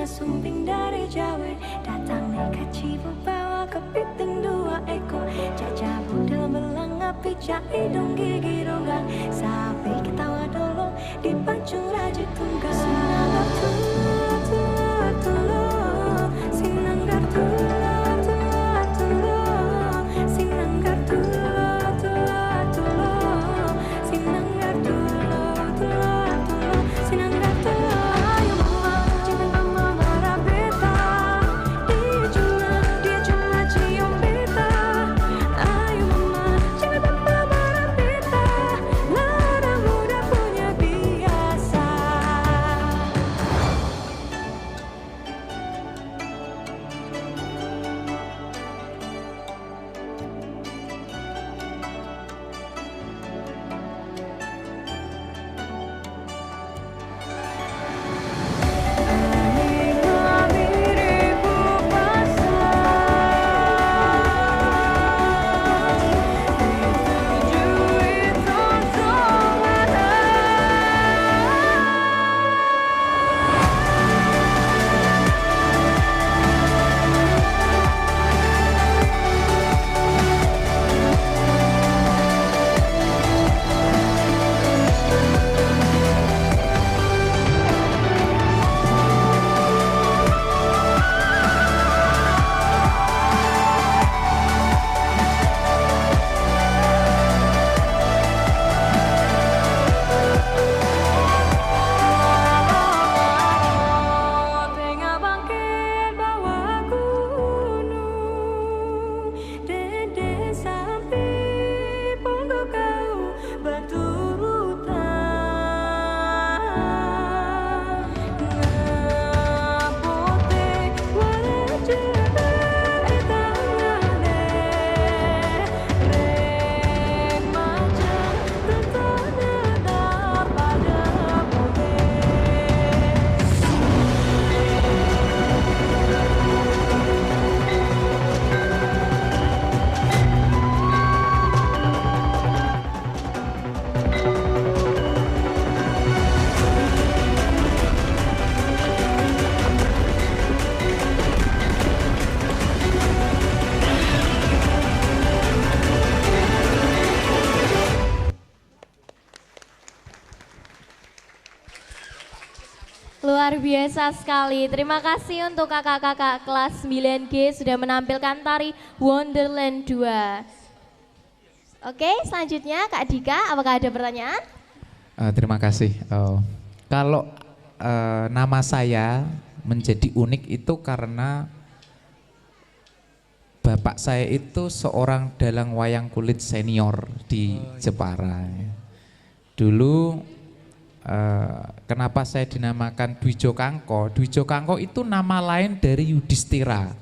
Sumping dari Jawa datang nikaci bawa kepiting dua ekor cacabu dalam belang api cai hidung gigi rongga sapi ketawa dolong dipancung raja tunggal sinanggar tula tula sinanggar tula tula tula sinanggar tula tula tula sinanggar tula tula tula sinanggar tula. Luar biasa sekali. Terima kasih untuk kakak-kakak kelas 9G sudah menampilkan tari Wonderland 2. Oke, selanjutnya Kak Dika, apakah ada pertanyaan? Terima kasih. Kalau nama saya menjadi unik itu karena bapak saya itu seorang dalang wayang kulit senior di Jepara. Dulu kenapa saya dinamakan Dwi Jokangko? Dwi Jokangko itu nama lain dari Yudhistira.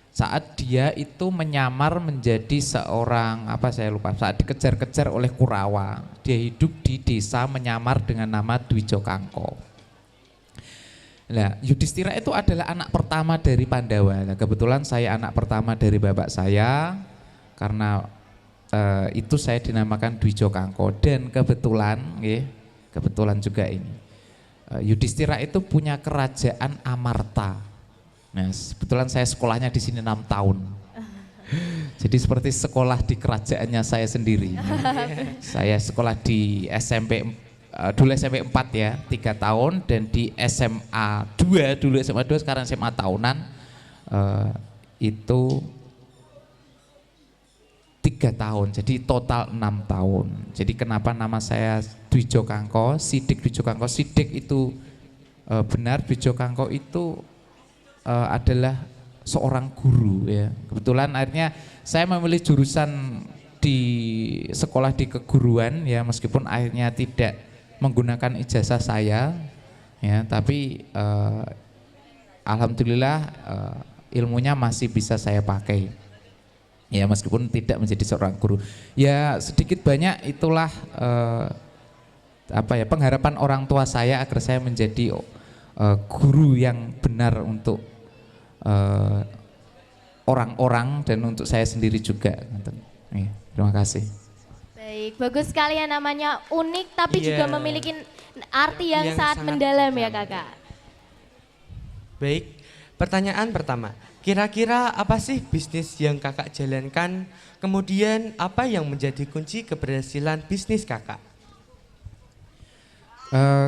Saat dia itu menyamar menjadi seorang saat dikejar-kejar oleh Kurawa, dia hidup di desa menyamar dengan nama Dwi Jokangko. Nah, Yudhistira itu adalah anak pertama dari Pandawa. Nah, kebetulan saya anak pertama dari bapak saya, karena itu saya dinamakan Dwi Jokangko. Dan kebetulan juga ini, Yudhistira itu punya kerajaan Amarta. Nah, kebetulan saya sekolahnya di sini 6 tahun. Jadi seperti sekolah di kerajaannya saya sendiri. Saya sekolah di SMP, dulu SMP 4 ya, 3 tahun, dan di SMA 2, dulu SMA 2 sekarang SMA tahunan, itu 3 tahun, jadi total 6 tahun. Jadi kenapa nama saya Dwi Jokangko, Sidik Dwi Jokangko, Sidik itu benar, Dwi Jokangko itu adalah seorang guru ya. Kebetulan akhirnya saya memilih jurusan di sekolah di keguruan ya, meskipun akhirnya tidak menggunakan ijazah saya ya, tapi alhamdulillah ilmunya masih bisa saya pakai ya, meskipun tidak menjadi seorang guru. Ya sedikit banyak itulah pengharapan orang tua saya agar saya menjadi guru yang benar untuk orang-orang dan untuk saya sendiri juga. Terima kasih. Baik, bagus sekali ya, namanya unik tapi juga memiliki arti yang sangat mendalam ya kakak. Baik, pertanyaan pertama. Kira-kira apa sih bisnis yang kakak jalankan? Kemudian apa yang menjadi kunci keberhasilan bisnis kakak?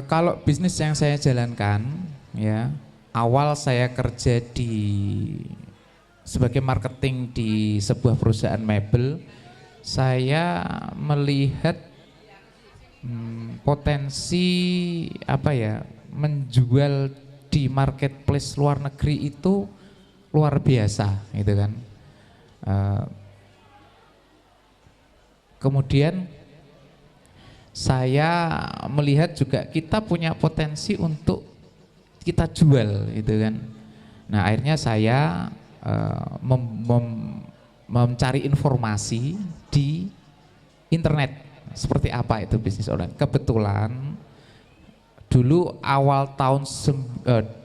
Kalau bisnis yang saya jalankan ya, awal saya kerja sebagai marketing di sebuah perusahaan mebel, saya melihat potensi menjual di marketplace luar negeri itu luar biasa gitu kan. Kemudian saya melihat juga kita punya potensi untuk kita jual gitu kan. Nah akhirnya saya mencari informasi di internet seperti apa itu bisnis online. Kebetulan dulu awal tahun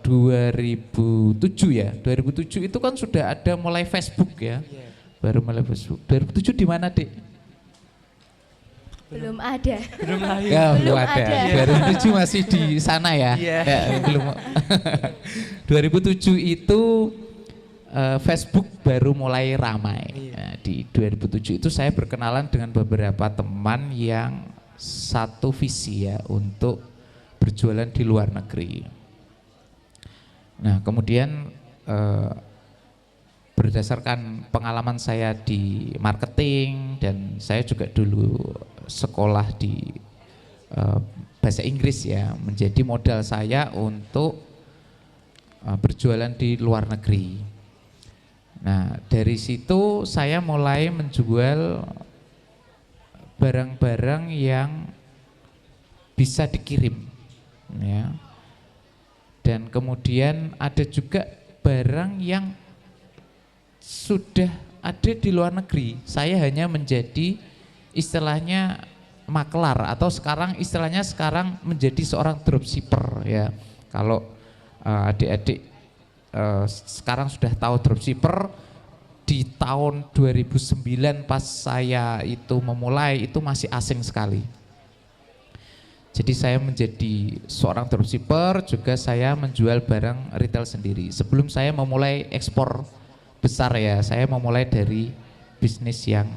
2007 ya, 2007 itu kan sudah ada mulai Facebook ya, baru mulai Facebook. 2007 di mana Dek? Belum ada. Belum lahir. Ya, belum ada. 2007 masih di sana ya. Ya belum. 2007 itu Facebook baru mulai ramai. Nah, di 2007 itu saya berkenalan dengan beberapa teman yang satu visi ya untuk berjualan di luar negeri. Nah, kemudian berdasarkan pengalaman saya di marketing dan saya juga dulu sekolah di bahasa Inggris ya, menjadi modal saya untuk berjualan di luar negeri. Nah, dari situ saya mulai menjual barang-barang yang bisa dikirim ya. Dan kemudian ada juga barang yang sudah ada di luar negeri. Saya hanya menjadi istilahnya maklar atau istilahnya sekarang menjadi seorang dropshipper ya. Kalau adik-adik sekarang sudah tahu dropshipper, di tahun 2009 pas saya itu memulai itu masih asing sekali. Jadi saya menjadi seorang dropshipper, juga saya menjual barang retail sendiri. Sebelum saya memulai ekspor besar ya, saya memulai dari bisnis yang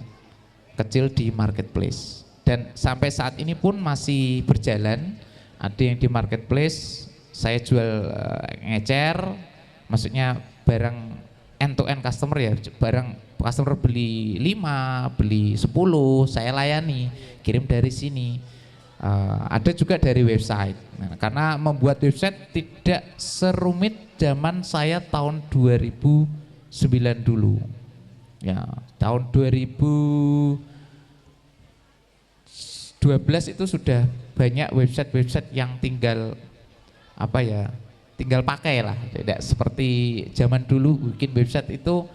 kecil di marketplace. Dan sampai saat ini pun masih berjalan, ada yang di marketplace, saya jual ngecer, maksudnya barang end to end customer ya, barang customer beli 5, beli 10, saya layani, kirim dari sini. Ada juga dari website. Nah, karena membuat website tidak serumit zaman saya tahun 2009 dulu. Ya, tahun 2012 itu sudah banyak website-website yang tinggal tinggal pakai lah. Tidak seperti zaman dulu bikin website itu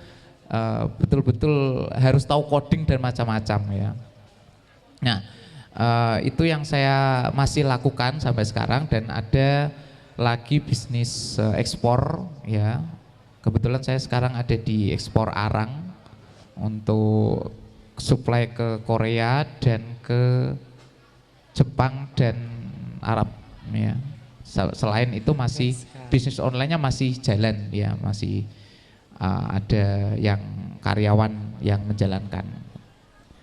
betul-betul harus tahu coding dan macam-macam ya. Nah, itu yang saya masih lakukan sampai sekarang, dan ada lagi bisnis ekspor ya. Kebetulan saya sekarang ada di ekspor arang untuk supply ke Korea dan ke Jepang dan Arab ya. Selain itu masih bisnis online-nya masih jalan ya, masih ada yang karyawan yang menjalankan.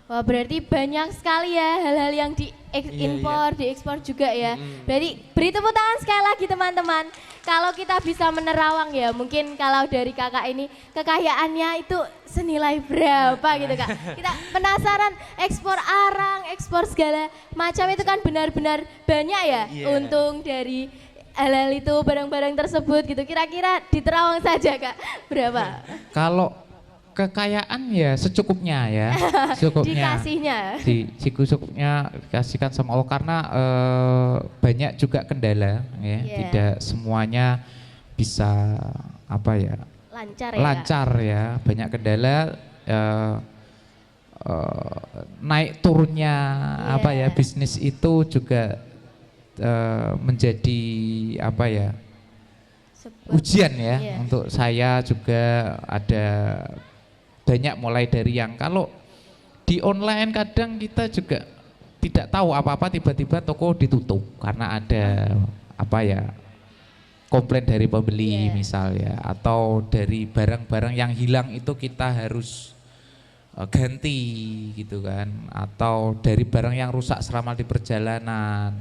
Wah, berarti banyak sekali ya hal-hal yang diimpor, diekspor juga ya. Berarti beri tepuk tangan sekali lagi teman-teman. Kalau kita bisa menerawang ya, mungkin kalau dari kakak ini kekayaannya itu senilai berapa gitu kak. Kita penasaran, ekspor arang, ekspor segala macam itu kan benar-benar banyak ya untung dari hal-hal itu, barang-barang tersebut gitu. Kira-kira diterawang saja kak, berapa? Kalau kekayaan ya secukupnya ya, secukupnya. Dikasihnya. Secukupnya dikasihkan sama Allah, karena banyak juga kendala ya, tidak semuanya bisa lancar ya, banyak kendala, naik turunnya bisnis itu juga menjadi ujian ya untuk saya juga. Ada banyak mulai dari yang kalau di online kadang kita juga tidak tahu apa-apa, tiba-tiba toko ditutup karena ada komplain dari pembeli misal ya, atau dari barang-barang yang hilang itu kita harus ganti gitu kan, atau dari barang yang rusak selama di perjalanan.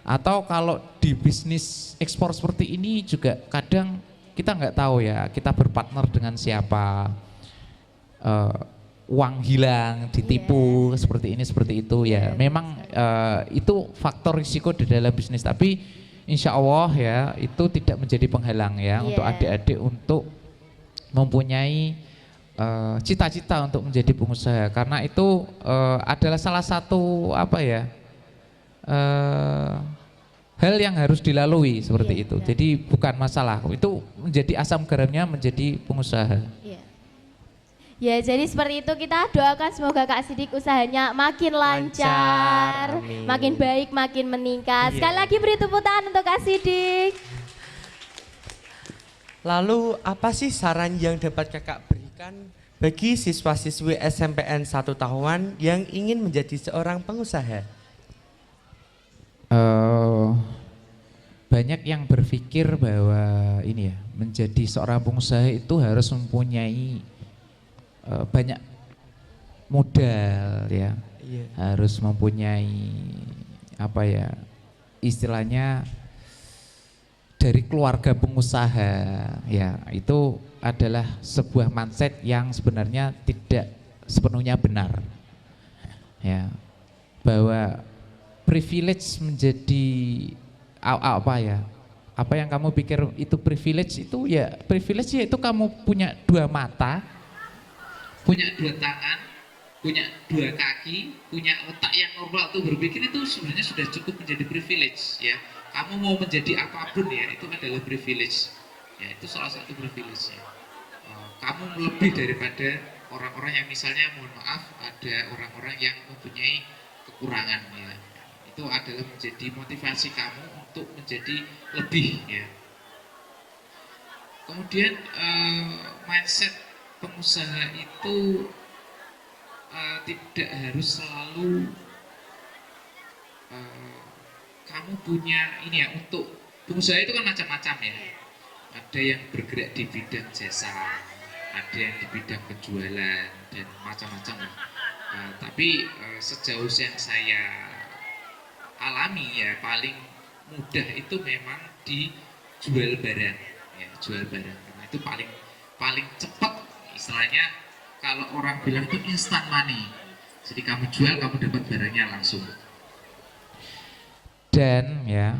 Atau kalau di bisnis ekspor seperti ini juga kadang kita nggak tahu ya, kita berpartner dengan siapa, uang hilang, ditipu, seperti ini seperti itu ya. Memang itu faktor risiko di dalam bisnis, tapi insya Allah ya itu tidak menjadi penghalang ya untuk adik-adik untuk mempunyai cita-cita untuk menjadi pengusaha, karena itu adalah salah satu hal yang harus dilalui seperti itu. Jadi bukan masalah, itu menjadi asam garamnya menjadi pengusaha. Ya, jadi seperti itu, kita doakan semoga Kak Sidik usahanya makin lancar, makin baik, makin meningkat. Sekali lagi beri tepuk tangan untuk Kak Sidik. Lalu apa sih saran yang dapat kakak berikan bagi siswa-siswi SMPN 1 tahunan yang ingin menjadi seorang pengusaha? Banyak yang berpikir bahwa ini ya, menjadi seorang pengusaha itu harus mempunyai banyak modal ya, harus mempunyai istilahnya dari keluarga pengusaha ya. Itu adalah sebuah mindset yang sebenarnya tidak sepenuhnya benar ya, bahwa privilege menjadi apa yang kamu pikir itu privilege, itu ya privilege ya itu kamu punya 2 mata, punya 2 tangan, punya 2 kaki, punya otak yang normal tuh berpikir, itu sebenarnya sudah cukup menjadi privilege ya. Kamu mau menjadi apapun ya, itu adalah privilege ya, itu salah satu privilege ya. Kamu lebih daripada orang-orang yang misalnya, mohon maaf, ada orang-orang yang mempunyai kekurangan ya. Itu adalah menjadi motivasi kamu untuk menjadi lebih ya. Kemudian mindset pengusaha itu tidak harus selalu kamu punya ini ya. Untuk pengusaha itu kan macam-macam ya, ada yang bergerak di bidang jasa, ada yang di bidang penjualan dan macam-macam. Tapi sejauh yang saya alami ya, paling mudah itu memang dijual barang, ya, jual barang. Karena itu paling cepat, istilahnya kalau orang bilang itu instant money. Jadi kamu jual, kamu dapat barangnya langsung. Dan ya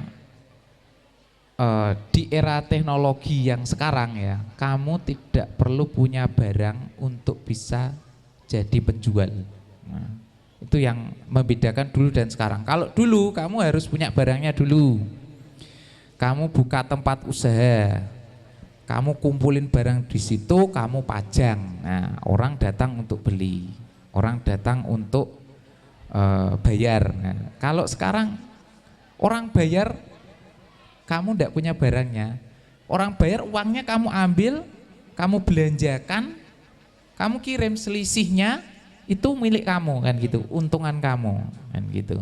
di era teknologi yang sekarang ya, kamu tidak perlu punya barang untuk bisa jadi penjual. Nah, itu yang membedakan dulu dan sekarang. Kalau dulu kamu harus punya barangnya dulu. Kamu buka tempat usaha, kamu kumpulin barang di situ, kamu pajang. Nah, orang datang untuk beli, orang datang untuk bayar. Nah, kalau sekarang orang bayar, kamu tidak punya barangnya. Orang bayar, uangnya kamu ambil, kamu belanjakan, kamu kirim, selisihnya itu milik kamu kan gitu, untungan kamu kan gitu.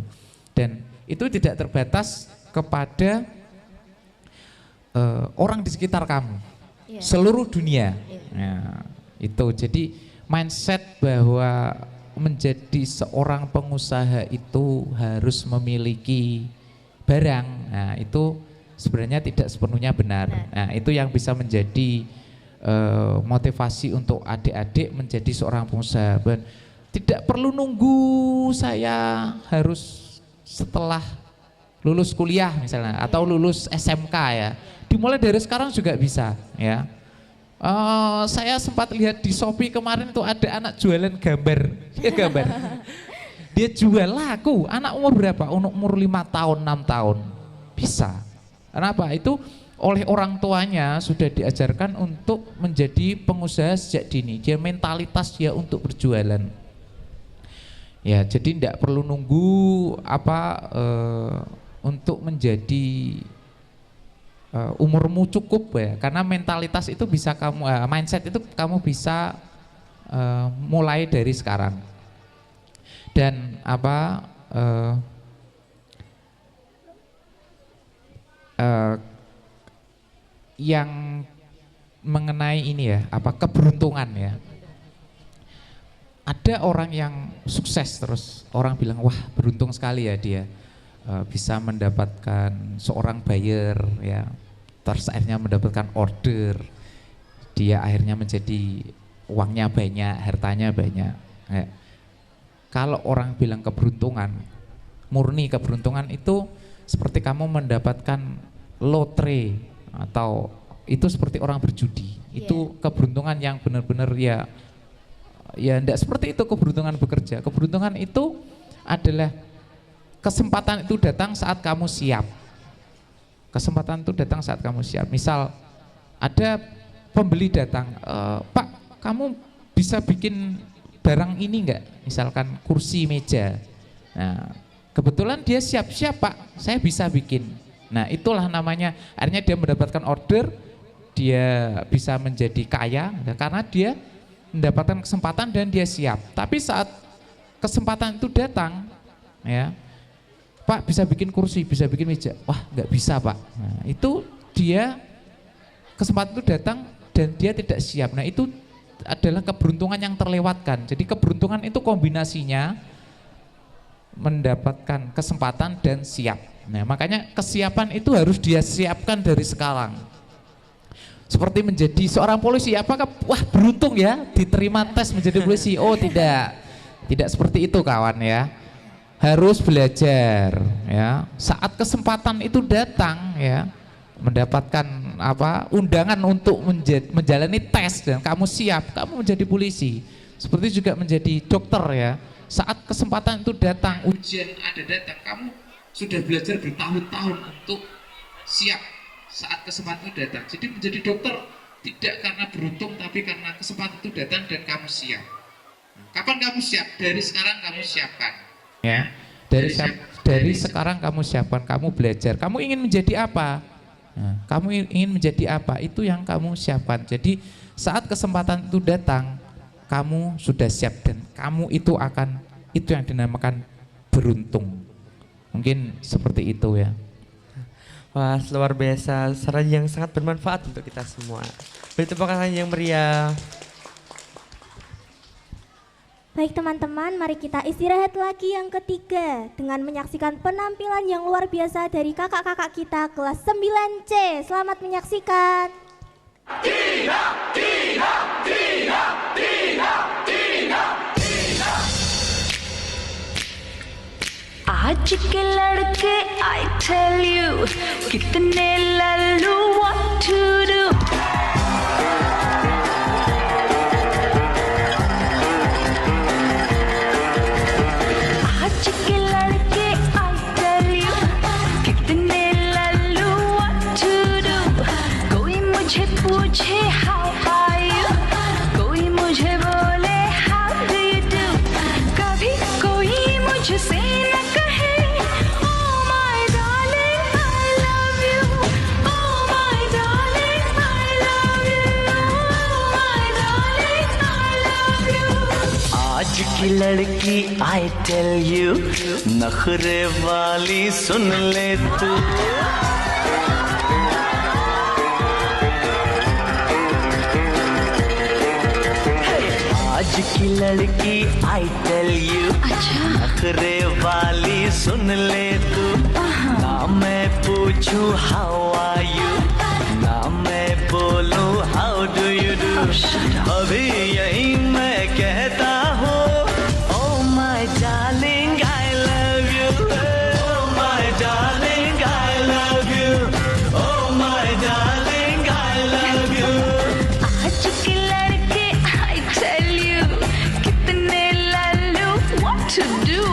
Dan itu tidak terbatas kepada orang di sekitar kamu, seluruh dunia. Nah, itu jadi mindset bahwa menjadi seorang pengusaha itu harus memiliki barang. Nah, itu sebenarnya tidak sepenuhnya benar. Nah, itu yang bisa menjadi motivasi untuk adik-adik menjadi seorang pengusaha. Tidak perlu nunggu saya harus setelah lulus kuliah misalnya atau lulus SMK ya. Dimulai dari sekarang juga bisa ya. Saya sempat lihat di Shopee kemarin tuh ada anak jualan gambar. Ya gambar. Dia jual laku, anak umur berapa? Umur 5 tahun, 6 tahun. Bisa. Kenapa? Itu oleh orang tuanya sudah diajarkan untuk menjadi pengusaha sejak dini. Dia mentalitas dia untuk berjualan. Ya, jadi tidak perlu nunggu untuk menjadi umurmu cukup ya, karena mentalitas itu bisa kamu, mindset itu kamu bisa mulai dari sekarang. Dan yang mengenai ini ya, keberuntungan ya. Ada orang yang sukses terus orang bilang wah beruntung sekali ya dia bisa mendapatkan seorang buyer ya, terus akhirnya mendapatkan order, dia akhirnya menjadi uangnya banyak, hartanya banyak ya. Kalau orang bilang keberuntungan, murni keberuntungan itu seperti kamu mendapatkan lotre atau itu seperti orang berjudi. Itu keberuntungan yang benar-benar ya enggak seperti itu keberuntungan bekerja. Keberuntungan itu adalah kesempatan itu datang saat kamu siap. Kesempatan itu datang saat kamu siap. Misal ada pembeli datang, Pak, kamu bisa bikin barang ini enggak? Misalkan kursi, meja. Nah, kebetulan dia siap-siap, Pak, saya bisa bikin. Nah, itulah namanya, akhirnya dia mendapatkan order, dia bisa menjadi kaya karena dia mendapatkan kesempatan dan dia siap. Tapi saat kesempatan itu datang, ya, Pak bisa bikin kursi, bisa bikin meja, wah nggak bisa Pak. Nah, itu dia kesempatan itu datang dan dia tidak siap. Nah, itu adalah keberuntungan yang terlewatkan. Jadi keberuntungan itu kombinasinya mendapatkan kesempatan dan siap. Nah, makanya kesiapan itu harus dia siapkan dari sekarang. Seperti menjadi seorang polisi, apakah wah beruntung ya diterima tes menjadi polisi? Oh tidak, tidak seperti itu kawan ya. Harus belajar ya. Saat kesempatan itu datang ya, mendapatkan undangan untuk menjalani tes dan kamu siap, kamu menjadi polisi. Seperti juga menjadi dokter ya. Saat kesempatan itu datang, ujian ada datang, kamu sudah belajar bertahun-tahun untuk siap saat kesempatan itu datang. Jadi menjadi dokter tidak karena beruntung tapi karena kesempatan itu datang dan kamu siap. Kapan kamu siap? Dari sekarang kamu siapkan. Ya. Dari sekarang kamu siapkan, kamu belajar. Kamu ingin menjadi apa? Nah, kamu ingin menjadi apa? Itu yang kamu siapkan. Jadi saat kesempatan itu datang, kamu sudah siap dan kamu itu yang dinamakan beruntung. Mungkin seperti itu ya. Wah, luar biasa, saran yang sangat bermanfaat untuk kita semua. Beri tepuk tangan yang meriah. Baik teman-teman, mari kita istirahat lagi yang ketiga dengan menyaksikan penampilan yang luar biasa dari kakak-kakak kita kelas 9C. Selamat menyaksikan. Tina, Tina, Tina, Tina, Tina, Tina. आज के लड़के I tell you कितने Lallu what to do. आज के लड़के I tell you कितने Lallu what to do. कोई मुझे पूछे how are you, कोई मुझे बोले how do you do. कभी कोई मुझसे न कहे oh my darling I love you, oh my darling I love you, oh my darling I love you. आज की लड़की I tell you नखरे वाली सुन ले तू. आज की लड़की I tell you नखरे वाली सुन ले तू. ना मैं पूछूं how are you, ना मैं बोलूं how do you do. अभी यही मैं कहता हूँ oh my darling I love you, oh my darling I love you, oh my darling I love you. आज के लड़के I tell you कितने Lallu what to do.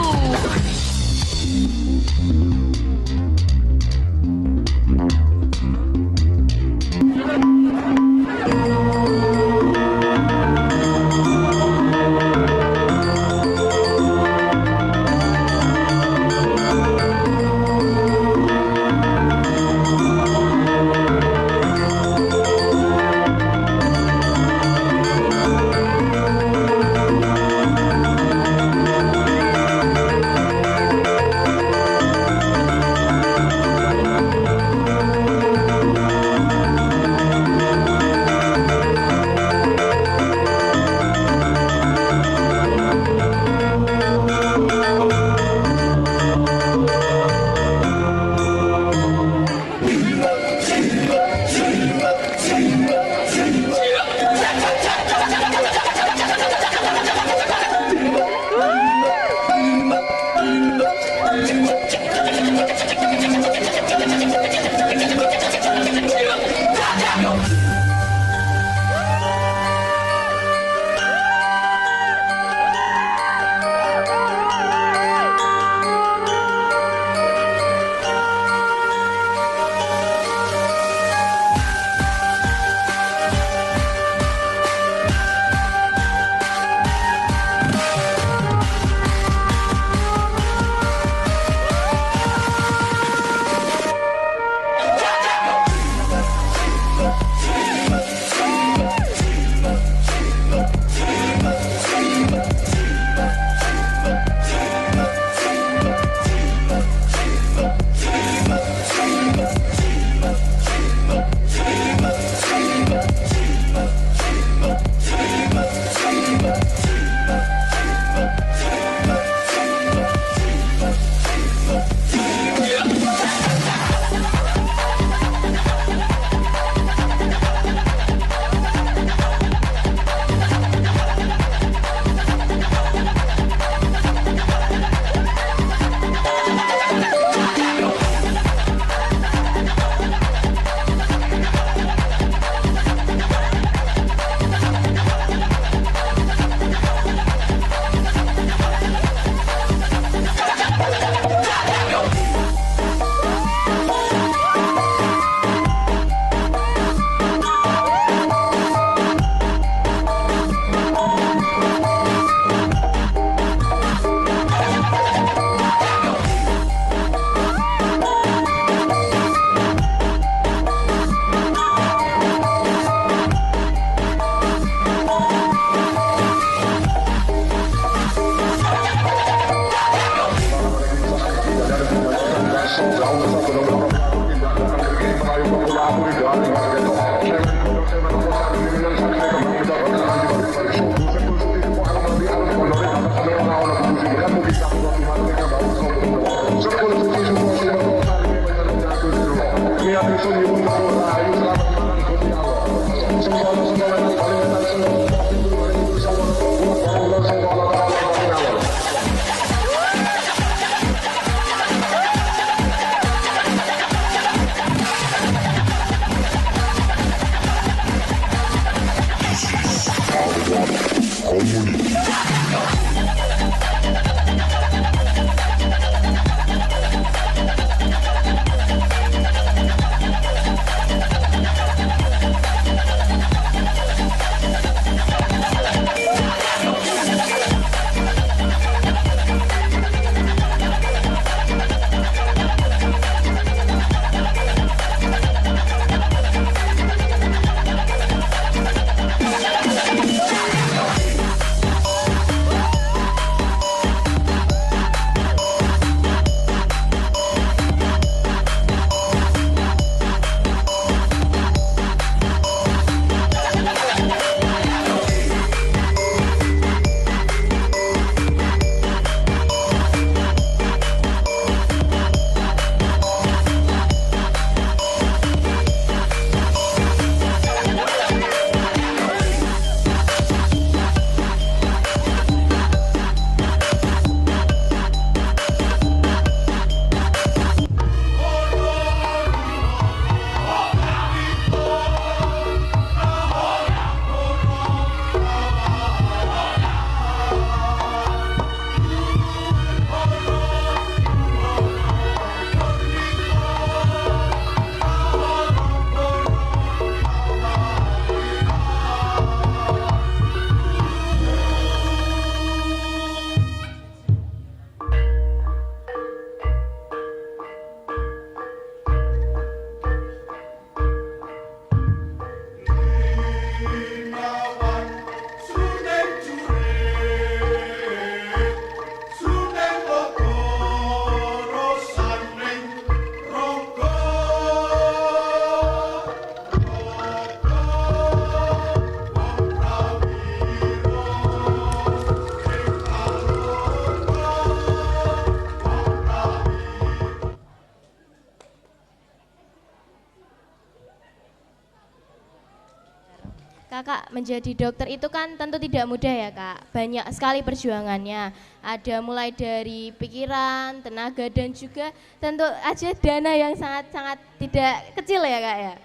Kakak menjadi dokter itu kan tentu tidak mudah ya Kak, banyak sekali perjuangannya. Ada mulai dari pikiran, tenaga dan juga tentu aja dana yang sangat-sangat tidak kecil ya Kak ya.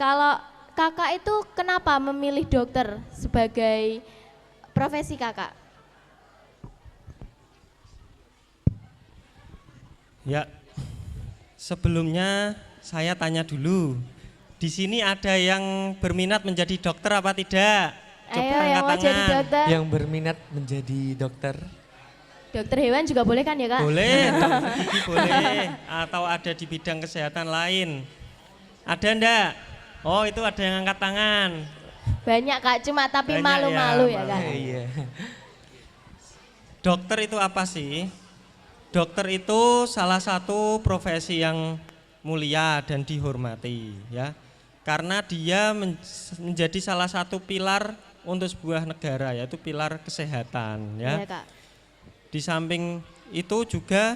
Kalau Kakak itu kenapa memilih dokter sebagai profesi Kakak? Ya, sebelumnya saya tanya dulu. Di sini ada yang berminat menjadi dokter apa tidak? Ayo yang mau jadi dokter. Yang berminat menjadi dokter. Dokter hewan juga boleh kan ya Kak? Boleh, dokter gigi boleh. Atau ada di bidang kesehatan lain. Ada enggak? Oh itu ada yang angkat tangan. Banyak Kak, cuma tapi Banyak malu-malu ya Kak? Iya. Dokter itu apa sih? Dokter itu salah satu profesi yang mulia dan dihormati ya. Karena dia menjadi salah satu pilar untuk sebuah negara, yaitu pilar kesehatan ya. Iya, Kak. Di samping itu juga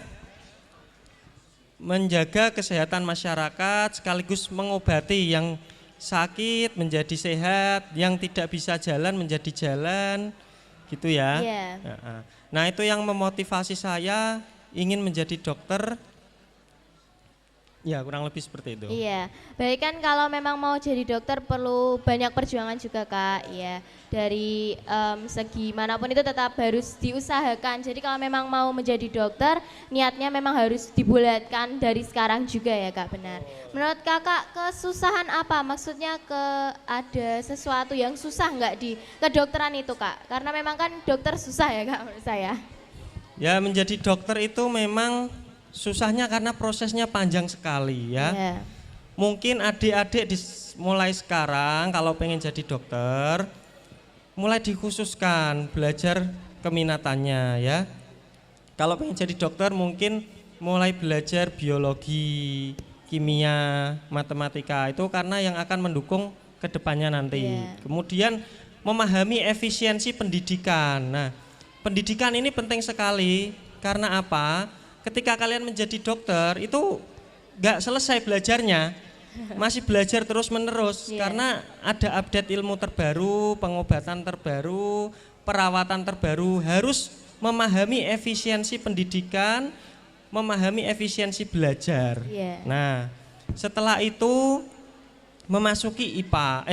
menjaga kesehatan masyarakat sekaligus mengobati yang sakit menjadi sehat, yang tidak bisa jalan menjadi jalan gitu ya. Iya. Nah, itu yang memotivasi saya ingin menjadi dokter. Ya, kurang lebih seperti itu. Iya, baik kan kalau memang mau jadi dokter perlu banyak perjuangan juga Kak, ya. Dari segi manapun itu tetap harus diusahakan. Jadi kalau memang mau menjadi dokter, niatnya memang harus dibulatkan dari sekarang juga ya Kak, benar. Menurut Kakak kesusahan apa? Maksudnya ada sesuatu yang susah nggak di kedokteran itu Kak? Karena memang kan dokter susah ya Kak menurut saya. Ya, menjadi dokter itu memang susahnya karena prosesnya panjang sekali ya. Yeah. Mungkin adik-adik mulai sekarang kalau pengen jadi dokter, mulai dikhususkan belajar keminatannya ya. Kalau pengen jadi dokter mungkin mulai belajar biologi, kimia, matematika itu karena yang akan mendukung kedepannya nanti. Yeah. Kemudian memahami efisiensi pendidikan. Nah, pendidikan ini penting sekali karena apa? Ketika kalian menjadi dokter itu nggak selesai belajarnya, masih belajar terus menerus karena ada update ilmu terbaru, pengobatan terbaru, perawatan terbaru, harus memahami efisiensi pendidikan, memahami efisiensi belajar. Nah, setelah itu memasuki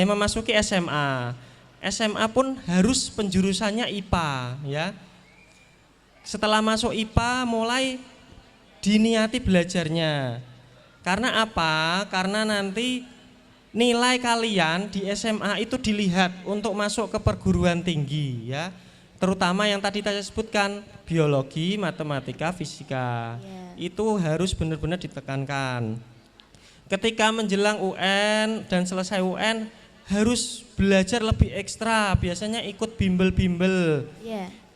memasuki SMA. SMA pun harus penjurusannya IPA ya. Setelah masuk IPA mulai diniati belajarnya. Karena apa? Karena nanti nilai kalian di SMA itu dilihat untuk masuk ke perguruan tinggi ya. Terutama yang tadi saya sebutkan, biologi, matematika, fisika. Itu harus benar-benar ditekankan. Ketika menjelang UN dan selesai UN harus belajar lebih ekstra, biasanya ikut bimbel-bimbel.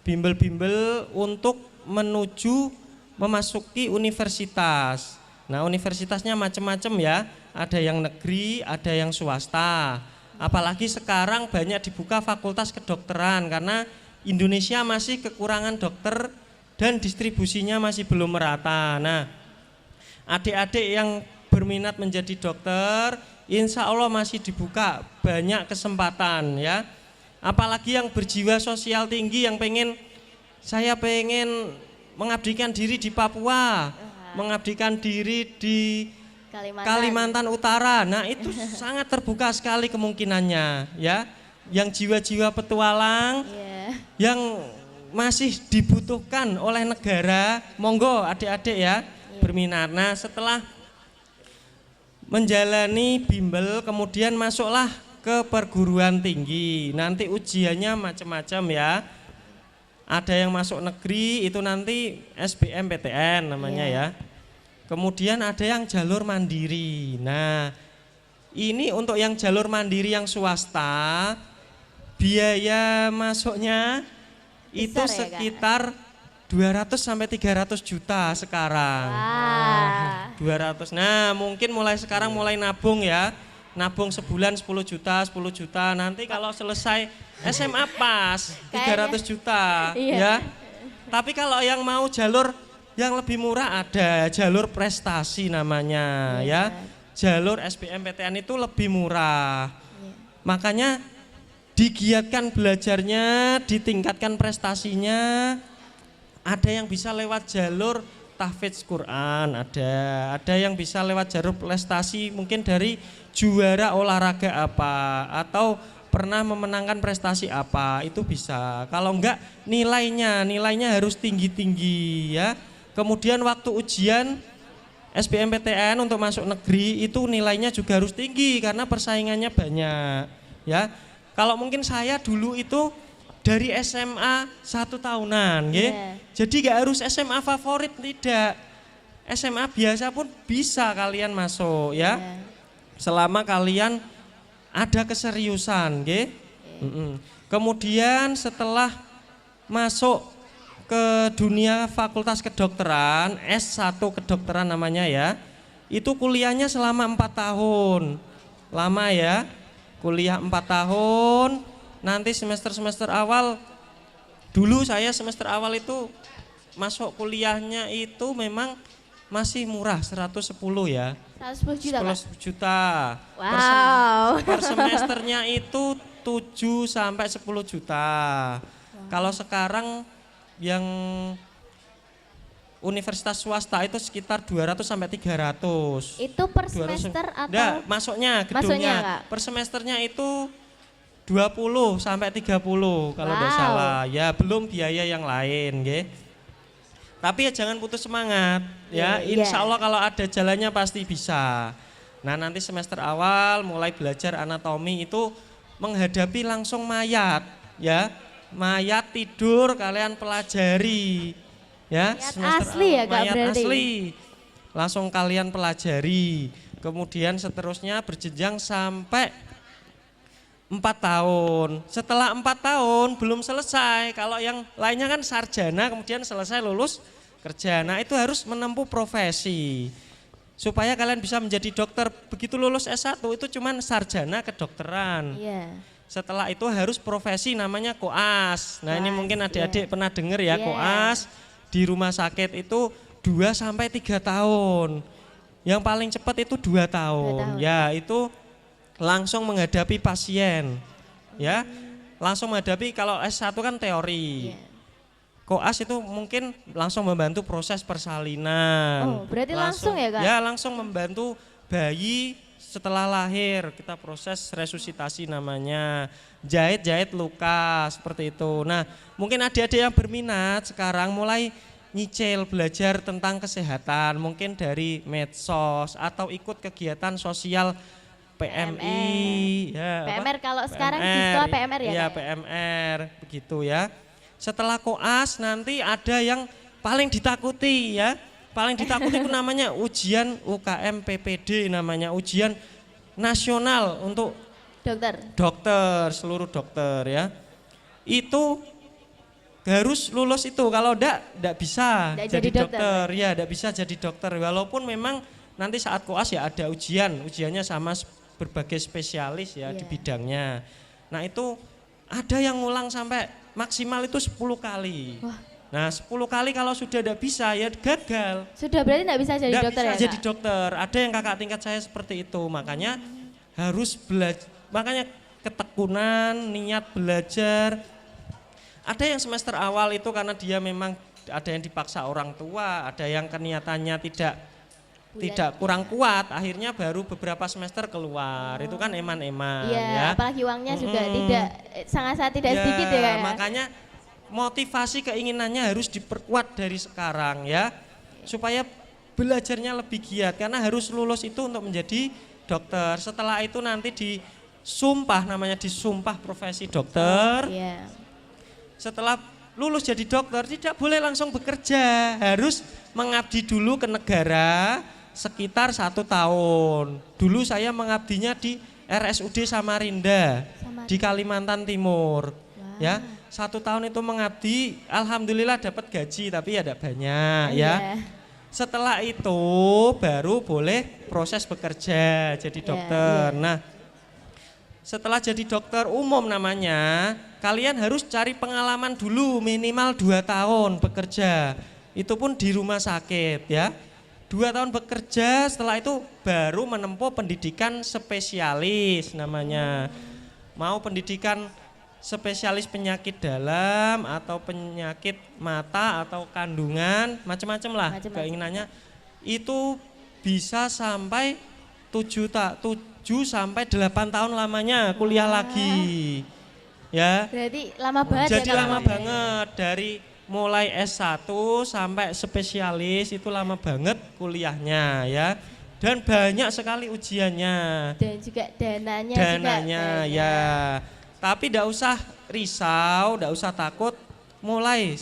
Bimbel-bimbel untuk menuju memasuki universitas. Nah, universitasnya macam-macam ya, ada yang negeri, ada yang swasta. Apalagi sekarang banyak dibuka fakultas kedokteran karena Indonesia masih kekurangan dokter dan distribusinya masih belum merata. Nah, adik-adik yang berminat menjadi dokter, insya Allah masih dibuka banyak kesempatan ya. Apalagi yang berjiwa sosial tinggi yang saya pengen mengabdikan diri di Papua, mengabdikan diri di Kalimantan Utara. Nah, itu sangat terbuka sekali kemungkinannya ya. Yang jiwa-jiwa petualang yang masih dibutuhkan oleh negara, monggo adik-adik ya berminat. Nah, setelah menjalani bimbel kemudian masuklah ke perguruan tinggi. Nanti ujiannya macam-macam ya. Ada yang masuk negeri itu nanti SBMPTN namanya ya. Kemudian ada yang jalur mandiri. Nah, ini untuk yang jalur mandiri yang swasta, biaya masuknya itu sekitar 200 sampai 300 juta sekarang. 200. Nah, mungkin mulai sekarang mulai nabung ya. Nabung sebulan 10 juta. Nanti kalau selesai SMA pas 300 juta ya. Tapi kalau yang mau jalur yang lebih murah ada jalur prestasi namanya ya. Jalur SBMPTN itu lebih murah. Makanya digiatkan belajarnya, ditingkatkan prestasinya. Ada yang bisa lewat jalur tahfidz Quran, ada yang bisa lewat jalur prestasi mungkin dari juara olahraga apa atau pernah memenangkan prestasi apa, itu bisa. Kalau enggak nilainya harus tinggi-tinggi ya. Kemudian waktu ujian SBMPTN untuk masuk negeri itu nilainya juga harus tinggi karena persaingannya banyak ya. Kalau mungkin saya dulu itu dari SMA 1 tahunan, jadi gak harus SMA favorit, tidak. SMA biasa pun bisa kalian masuk ya, selama kalian ada keseriusan, Kemudian setelah masuk ke dunia fakultas kedokteran, S1 kedokteran namanya ya, itu kuliahnya selama 4 tahun, lama ya, kuliah 4 tahun. Nanti semester awal, dulu saya semester awal itu masuk kuliahnya itu memang masih murah, 110 ya. 110 juta, 110 juta. Wow. Per semesternya itu 7 sampai 10 juta. Kalau sekarang yang universitas swasta itu sekitar 200 sampai 300. Itu per 200, semester atau? Enggak, masuknya gedungnya. Kak? Per semesternya itu 20 sampai 30 kalau enggak salah. Ya, belum biaya yang lain, Tapi ya jangan putus semangat ya. Insya Allah kalau ada jalannya pasti bisa. Nah, nanti semester awal mulai belajar anatomi itu menghadapi langsung mayat ya. Mayat tidur kalian pelajari ya. Mayat asli ya Kak, mayat berarti? asli. Langsung kalian pelajari. Kemudian seterusnya berjenjang sampai 4 tahun. Setelah 4 tahun belum selesai. Kalau yang lainnya kan sarjana kemudian selesai lulus kerja. Nah, itu harus menempuh profesi. Supaya kalian bisa menjadi dokter. Begitu lulus S1 itu cuman sarjana kedokteran. Setelah itu harus profesi namanya koas. Nah, ini mungkin adik-adik pernah dengar ya, koas di rumah sakit itu 2 sampai 3 tahun. Yang paling cepat itu 2 tahun. Ya, itu langsung menghadapi pasien, ya, langsung menghadapi. Kalau S1 kan teori, koas itu mungkin langsung membantu proses persalinan. Oh, berarti langsung ya Kak? Ya, langsung membantu bayi setelah lahir, kita proses resusitasi namanya, jahit luka seperti itu. Nah, mungkin adik-adik yang berminat sekarang mulai nyicil belajar tentang kesehatan, mungkin dari medsos atau ikut kegiatan sosial PMI, ya, PMR kalau sekarang siswa PMR ya? Iya, PMR begitu ya. Setelah koas nanti ada yang paling ditakuti ya. Paling ditakuti itu namanya ujian UKM PPD, namanya ujian nasional untuk dokter, seluruh dokter ya. Itu harus lulus itu, kalau enggak bisa jadi dokter. Ya, enggak bisa jadi dokter. Walaupun memang nanti saat koas ya ada ujiannya sama berbagai spesialis ya di bidangnya. Nah, itu ada yang ngulang sampai maksimal itu 10 kali. Nah, 10 kali kalau sudah tidak bisa ya gagal. Sudah berarti tidak bisa jadi dokter ya? Jadi dokter. Ada yang kakak tingkat saya seperti itu. Makanya harus belajar, makanya ketekunan, niat belajar. Ada yang semester awal itu karena dia memang ada yang dipaksa orang tua, ada yang keniatannya tidak kurang kuat, akhirnya baru beberapa semester keluar. Itu kan eman-eman ya. Apalagi uangnya juga sangat tidak sedikit ya Kak. Makanya motivasi keinginannya harus diperkuat dari sekarang ya. Supaya belajarnya lebih giat karena harus lulus itu untuk menjadi dokter. Setelah itu nanti disumpah, namanya disumpah profesi dokter. Setelah lulus jadi dokter tidak boleh langsung bekerja, harus mengabdi dulu ke negara sekitar 1 tahun. Dulu saya mengabdinya di RSUD Samarinda di Kalimantan Timur. Ya, 1 tahun itu mengabdi, alhamdulillah dapat gaji tapi ya tidak banyak ya. Setelah itu baru boleh proses bekerja jadi dokter. Nah, setelah jadi dokter umum namanya, kalian harus cari pengalaman dulu minimal 2 tahun bekerja. Itu pun di rumah sakit ya. 2 tahun bekerja, setelah itu baru menempuh pendidikan spesialis namanya. Mau pendidikan spesialis penyakit dalam atau penyakit mata atau kandungan, macam-macam lah keinginannya, itu bisa sampai 7 sampai 8 tahun lamanya kuliah lagi. Ya. Berarti lama banget. Jadi lama banget, dari mulai S1 sampai spesialis itu lama banget kuliahnya ya. Dan banyak sekali ujiannya. Dan juga dananya juga ya. Tapi tidak usah risau, tidak usah takut, mulai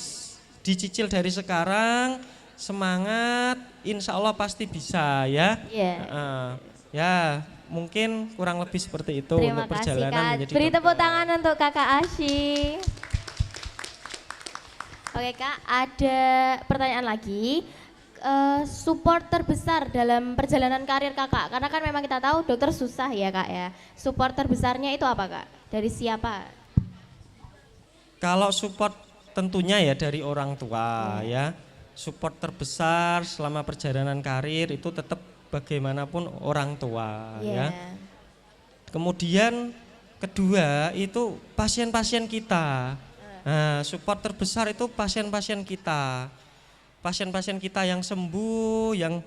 dicicil dari sekarang, semangat, insya Allah pasti bisa ya. Ya, mungkin kurang lebih seperti itu. Terima untuk kasih perjalanan Kak. menjadi Beri dokter. tepuk tangan untuk Kakak Asyi. Oke Kak, ada pertanyaan lagi. Support terbesar dalam perjalanan karir Kakak, karena kan memang kita tahu dokter susah ya Kak ya. Support terbesarnya itu apa Kak? Dari siapa? Kalau support tentunya ya dari orang tua ya. Support terbesar selama perjalanan karir itu tetap bagaimanapun orang tua ya. Kemudian kedua itu pasien-pasien kita. Nah, support terbesar itu pasien-pasien kita. Pasien-pasien kita yang sembuh, yang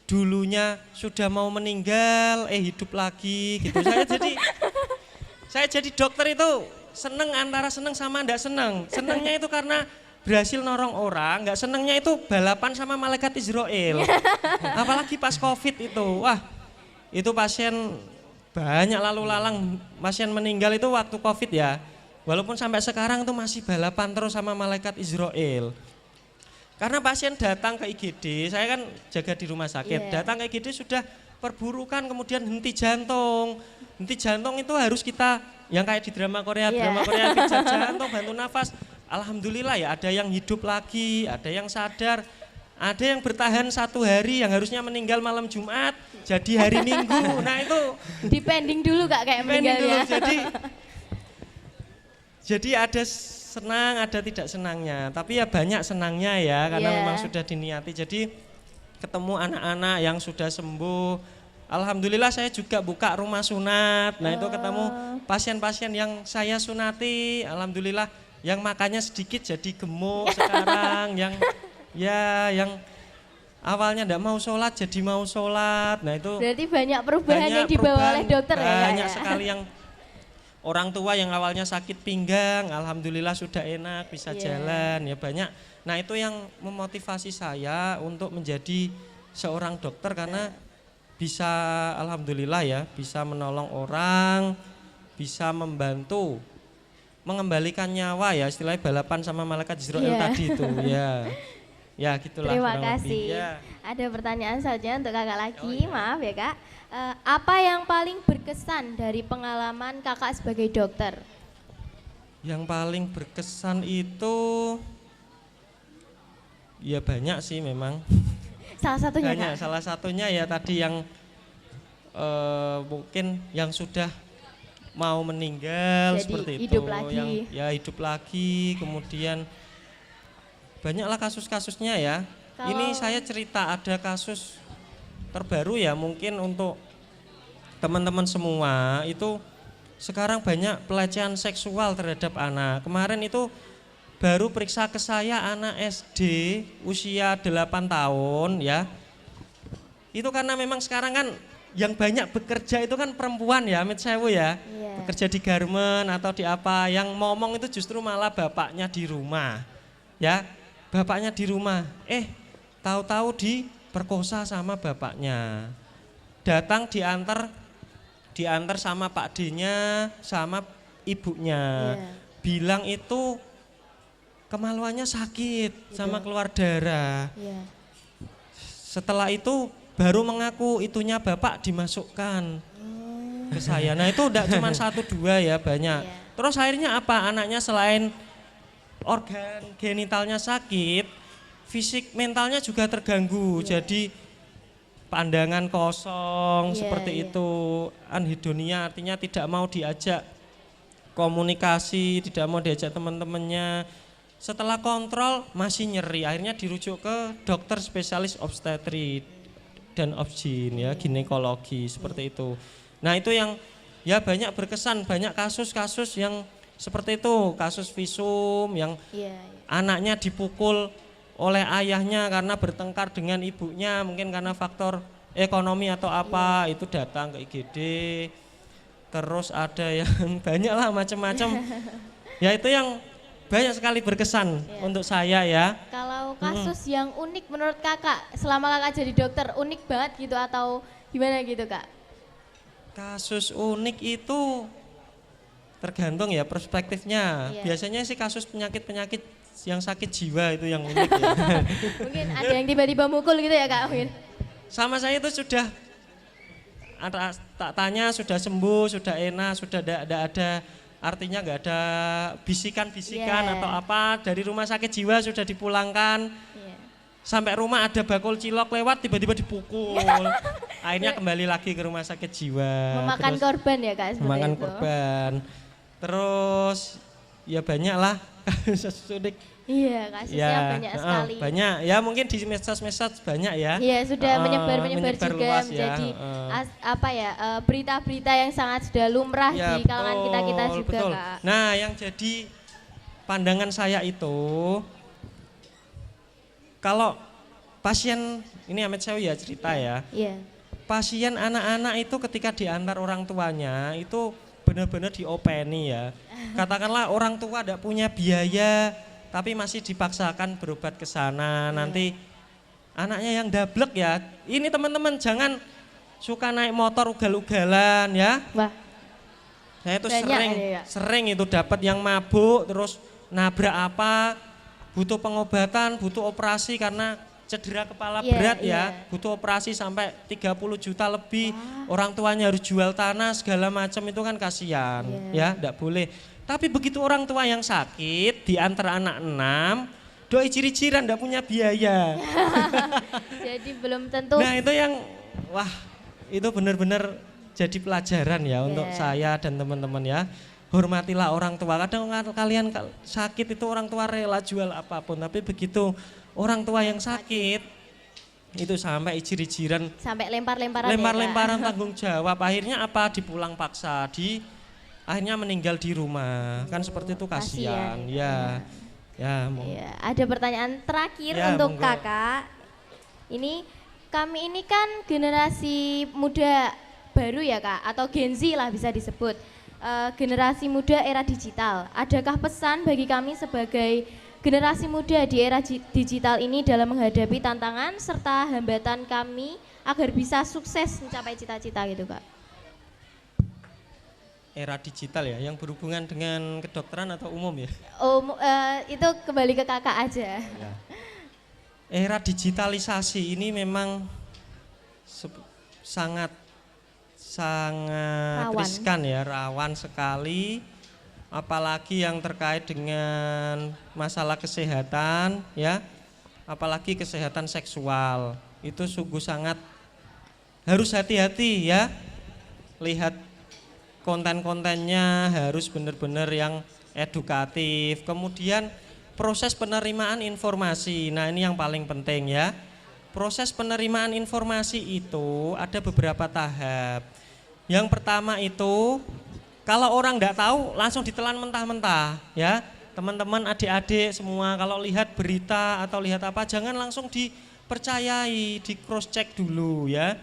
dulunya sudah mau meninggal, hidup lagi gitu. Saya jadi dokter itu seneng, antara seneng sama enggak seneng. Senengnya itu karena berhasil norong orang, enggak senengnya itu balapan sama malaikat Israel. Apalagi pas Covid itu, wah itu pasien banyak lalu lalang, pasien meninggal itu waktu Covid ya. Walaupun sampai sekarang itu masih balapan terus sama malaikat Israel. Karena pasien datang ke IGD, saya kan jaga di rumah sakit, datang ke IGD sudah perburukan, kemudian henti jantung. Henti jantung itu harus kita, yang kayak di drama Korea, pijat jantung, bantu nafas. Alhamdulillah ya, ada yang hidup lagi, ada yang sadar, ada yang bertahan 1 hari yang harusnya meninggal malam Jumat, jadi hari Minggu. Nah itu dipending dulu Kak kayak meninggalnya. Jadi ada senang, ada tidak senangnya. Tapi ya banyak senangnya ya, karena memang sudah diniati. Jadi ketemu anak-anak yang sudah sembuh. Alhamdulillah saya juga buka rumah sunat. Nah itu ketemu pasien-pasien yang saya sunati. Alhamdulillah yang makannya sedikit jadi gemuk sekarang. Yang awalnya enggak mau sholat jadi mau sholat. Nah itu berarti banyak perubahan yang dibawa oleh dokter ya. Banyak sekali yang orang tua yang awalnya sakit pinggang, alhamdulillah sudah enak, bisa jalan, ya banyak. Nah itu yang memotivasi saya untuk menjadi seorang dokter karena bisa, alhamdulillah ya, bisa menolong orang, bisa membantu, mengembalikan nyawa ya, istilahnya balapan sama malaikat Israel tadi itu ya. Ya gitulah. Terima kasih. Ada pertanyaan saja untuk kakak lagi, maaf ya Kak. Apa yang paling berkesan dari pengalaman kakak sebagai dokter? Yang paling berkesan itu ya banyak sih memang. Salah satunya banyak, Kak? salah satunya ya tadi yang mungkin yang sudah mau meninggal. Jadi seperti hidup itu, lagi. yang ya hidup lagi, kemudian banyaklah kasus-kasusnya ya. Ini saya cerita ada kasus terbaru ya, mungkin untuk teman-teman semua itu sekarang banyak pelecehan seksual terhadap anak. Kemarin itu baru periksa ke saya anak SD usia 8 tahun ya. Itu karena memang sekarang kan yang banyak bekerja itu kan perempuan ya, Amit Sewu ya. Bekerja di garmen atau di apa, yang ngomong itu justru malah bapaknya di rumah. Ya, bapaknya di rumah. Tahu-tahu diperkosa sama bapaknya. Datang diantar sama Pak D-nya sama ibunya. Bilang itu kemaluannya sakit sama keluar darah. Setelah itu baru mengaku itunya bapak dimasukkan ke saya. Nah itu enggak cuma 1 2 ya, banyak. Terus akhirnya apa? Anaknya selain organ genitalnya sakit, fisik mentalnya juga terganggu. Jadi pandangan kosong seperti itu, anhedonia, artinya tidak mau diajak komunikasi, tidak mau diajak teman-temannya. Setelah kontrol masih nyeri, akhirnya dirujuk ke dokter spesialis obstetri dan obgyn ya, ginekologi seperti itu. Nah itu yang ya banyak berkesan, banyak kasus-kasus yang seperti itu kasus visum yang Iya. anaknya dipukul oleh ayahnya karena bertengkar dengan ibunya, mungkin karena faktor ekonomi atau apa, itu datang ke IGD. Terus ada yang banyak lah macam-macam. Ya itu yang banyak sekali berkesan untuk saya ya. Kalau kasus yang unik menurut kakak, selama kakak jadi dokter, unik banget gitu atau gimana gitu kak? Kasus unik itu tergantung ya perspektifnya. Iya. Biasanya sih kasus penyakit-penyakit yang sakit jiwa itu yang unik ya. Mungkin ada yang tiba-tiba mukul gitu ya kak Win? Sama saya itu sudah tak tanya sudah sembuh, sudah enak, sudah tidak ada, artinya nggak ada bisikan-bisikan atau apa, dari rumah sakit jiwa sudah dipulangkan. Sampai rumah ada bakul cilok lewat tiba-tiba dipukul. Akhirnya kembali lagi ke rumah sakit jiwa. Memakan korban ya kak seperti memakan itu? korban. Terus ya banyak lah kasus unik. Iya kasusnya banyak sekali. Banyak ya, mungkin di medsos banyak ya. Iya sudah menyebar juga luas menjadi ya. Berita-berita yang sangat sudah lumrah Ya, di kalangan kita juga betul. kak. Nah yang jadi pandangan saya itu, kalau pasien, ini Ahmed Sawi ya cerita ya. Iya. Pasien anak-anak itu ketika diantar orang tuanya itu benar-benar diopeni ya. Katakanlah orang tua tidak punya biaya tapi masih dipaksakan berobat ke sana. Nanti anaknya yang dablek ya. Ini teman-teman jangan suka naik motor ugal-ugalan ya. Wah. Saya itu Banyak ya. sering itu dapat yang mabuk terus nabrak apa, butuh pengobatan, butuh operasi karena cedera kepala berat ya, butuh operasi sampai 30 juta lebih. Orang tuanya harus jual tanah segala macam, itu kan kasihan ya, enggak boleh. Tapi begitu orang tua yang sakit diantar anak 6, doi ciri-ciran enggak punya biaya. Jadi belum tentu. Nah itu yang wah itu benar-benar jadi pelajaran ya untuk saya dan teman-teman ya. Hormatilah orang tua. Kadang kalian sakit itu orang tua rela jual apapun, tapi begitu orang tua yang sakit itu sampai icir-iciran, sampai lempar-lemparan tanggung jawab. Akhirnya apa? Dipulang paksa, akhirnya meninggal di rumah. Kan seperti itu kasihan. Ya. Ya, ada pertanyaan terakhir Ya, untuk monggo. kakak. Ini kami ini kan generasi muda baru ya kak, atau Gen Z lah bisa disebut. Generasi muda era digital. Adakah pesan bagi kami sebagai generasi muda di era digital ini dalam menghadapi tantangan serta hambatan kami agar bisa sukses mencapai cita-cita gitu kak? Era digital ya, yang berhubungan dengan kedokteran atau umum ya? Itu kembali ke kakak aja. Ya. Era digitalisasi ini memang sangat Rawan. riskan ya, rawan sekali. Apalagi yang terkait dengan masalah kesehatan ya, apalagi kesehatan seksual. Itu sungguh sangat harus hati-hati ya. Lihat konten-kontennya harus benar-benar yang edukatif. Kemudian proses penerimaan informasi. Nah, ini yang paling penting ya. Proses penerimaan informasi itu ada beberapa tahap. Yang pertama itu kalau orang tidak tahu langsung ditelan mentah-mentah ya. Teman-teman adik-adik semua kalau lihat berita atau lihat apa jangan langsung dipercayai, di cross check dulu ya.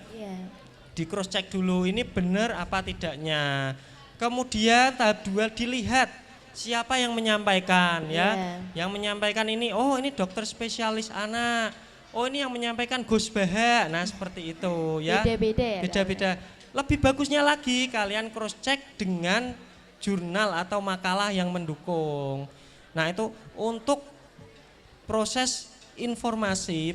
Di cross check dulu ini benar apa tidaknya. Kemudian tahap 2 dilihat siapa yang menyampaikan ya. Yang menyampaikan ini, oh ini dokter spesialis anak. Oh ini yang menyampaikan Gus Baha. Nah seperti itu ya. Beda-beda ya. Beda-beda. Lebih bagusnya lagi kalian cross check dengan jurnal atau makalah yang mendukung. Nah itu untuk proses informasi,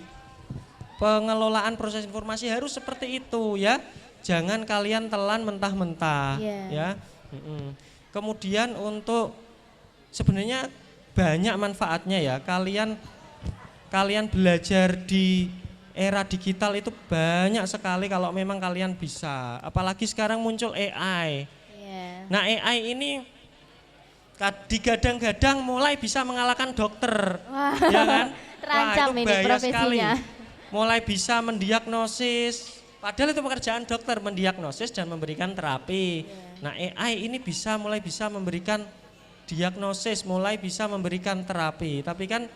pengelolaan proses informasi harus seperti itu ya. Jangan kalian telan mentah-mentah ya. Kemudian untuk sebenarnya banyak manfaatnya ya. Kalian belajar di era digital itu banyak sekali kalau memang kalian bisa. Apalagi sekarang muncul AI. Nah AI ini digadang-gadang mulai bisa mengalahkan dokter. Ya kan? Terancam itu ini bahaya profesinya. sekali. Mulai bisa mendiagnosis. Padahal itu pekerjaan dokter, mendiagnosis dan memberikan terapi. Nah AI ini mulai bisa memberikan diagnosis, mulai bisa memberikan terapi. Tapi kan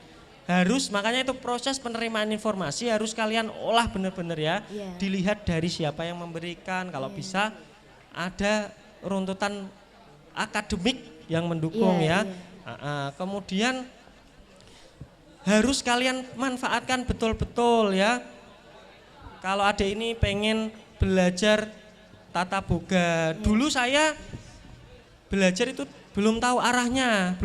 harus, makanya itu proses penerimaan informasi harus kalian olah benar-benar ya. Dilihat dari siapa yang memberikan, kalau bisa ada runtutan akademik yang mendukung ya. Kemudian harus kalian manfaatkan betul-betul ya. Kalau adik ini pengen belajar tata boga, dulu saya belajar itu belum tahu arahnya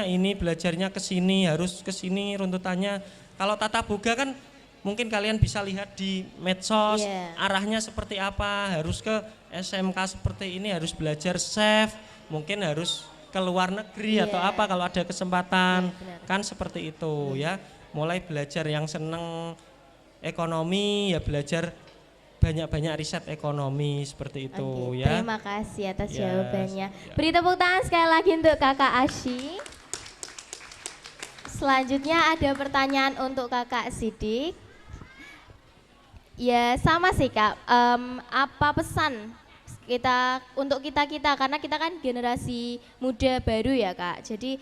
ini belajarnya ke sini, harus ke sini runtutannya. Kalau tata boga kan mungkin kalian bisa lihat di medsos, arahnya seperti apa, harus ke SMK seperti ini, harus belajar chef, mungkin harus ke luar negeri atau apa kalau ada kesempatan, kan seperti itu ya. Mulai belajar yang seneng ekonomi ya belajar banyak-banyak riset ekonomi seperti itu ya. Terima kasih atas jawabannya. Beri tepuk tangan sekali lagi untuk Kakak Asyi. Selanjutnya ada pertanyaan untuk Kakak Sidik. Ya sama sih Kak, apa pesan kita untuk kita karena kita kan generasi muda baru ya Kak. Jadi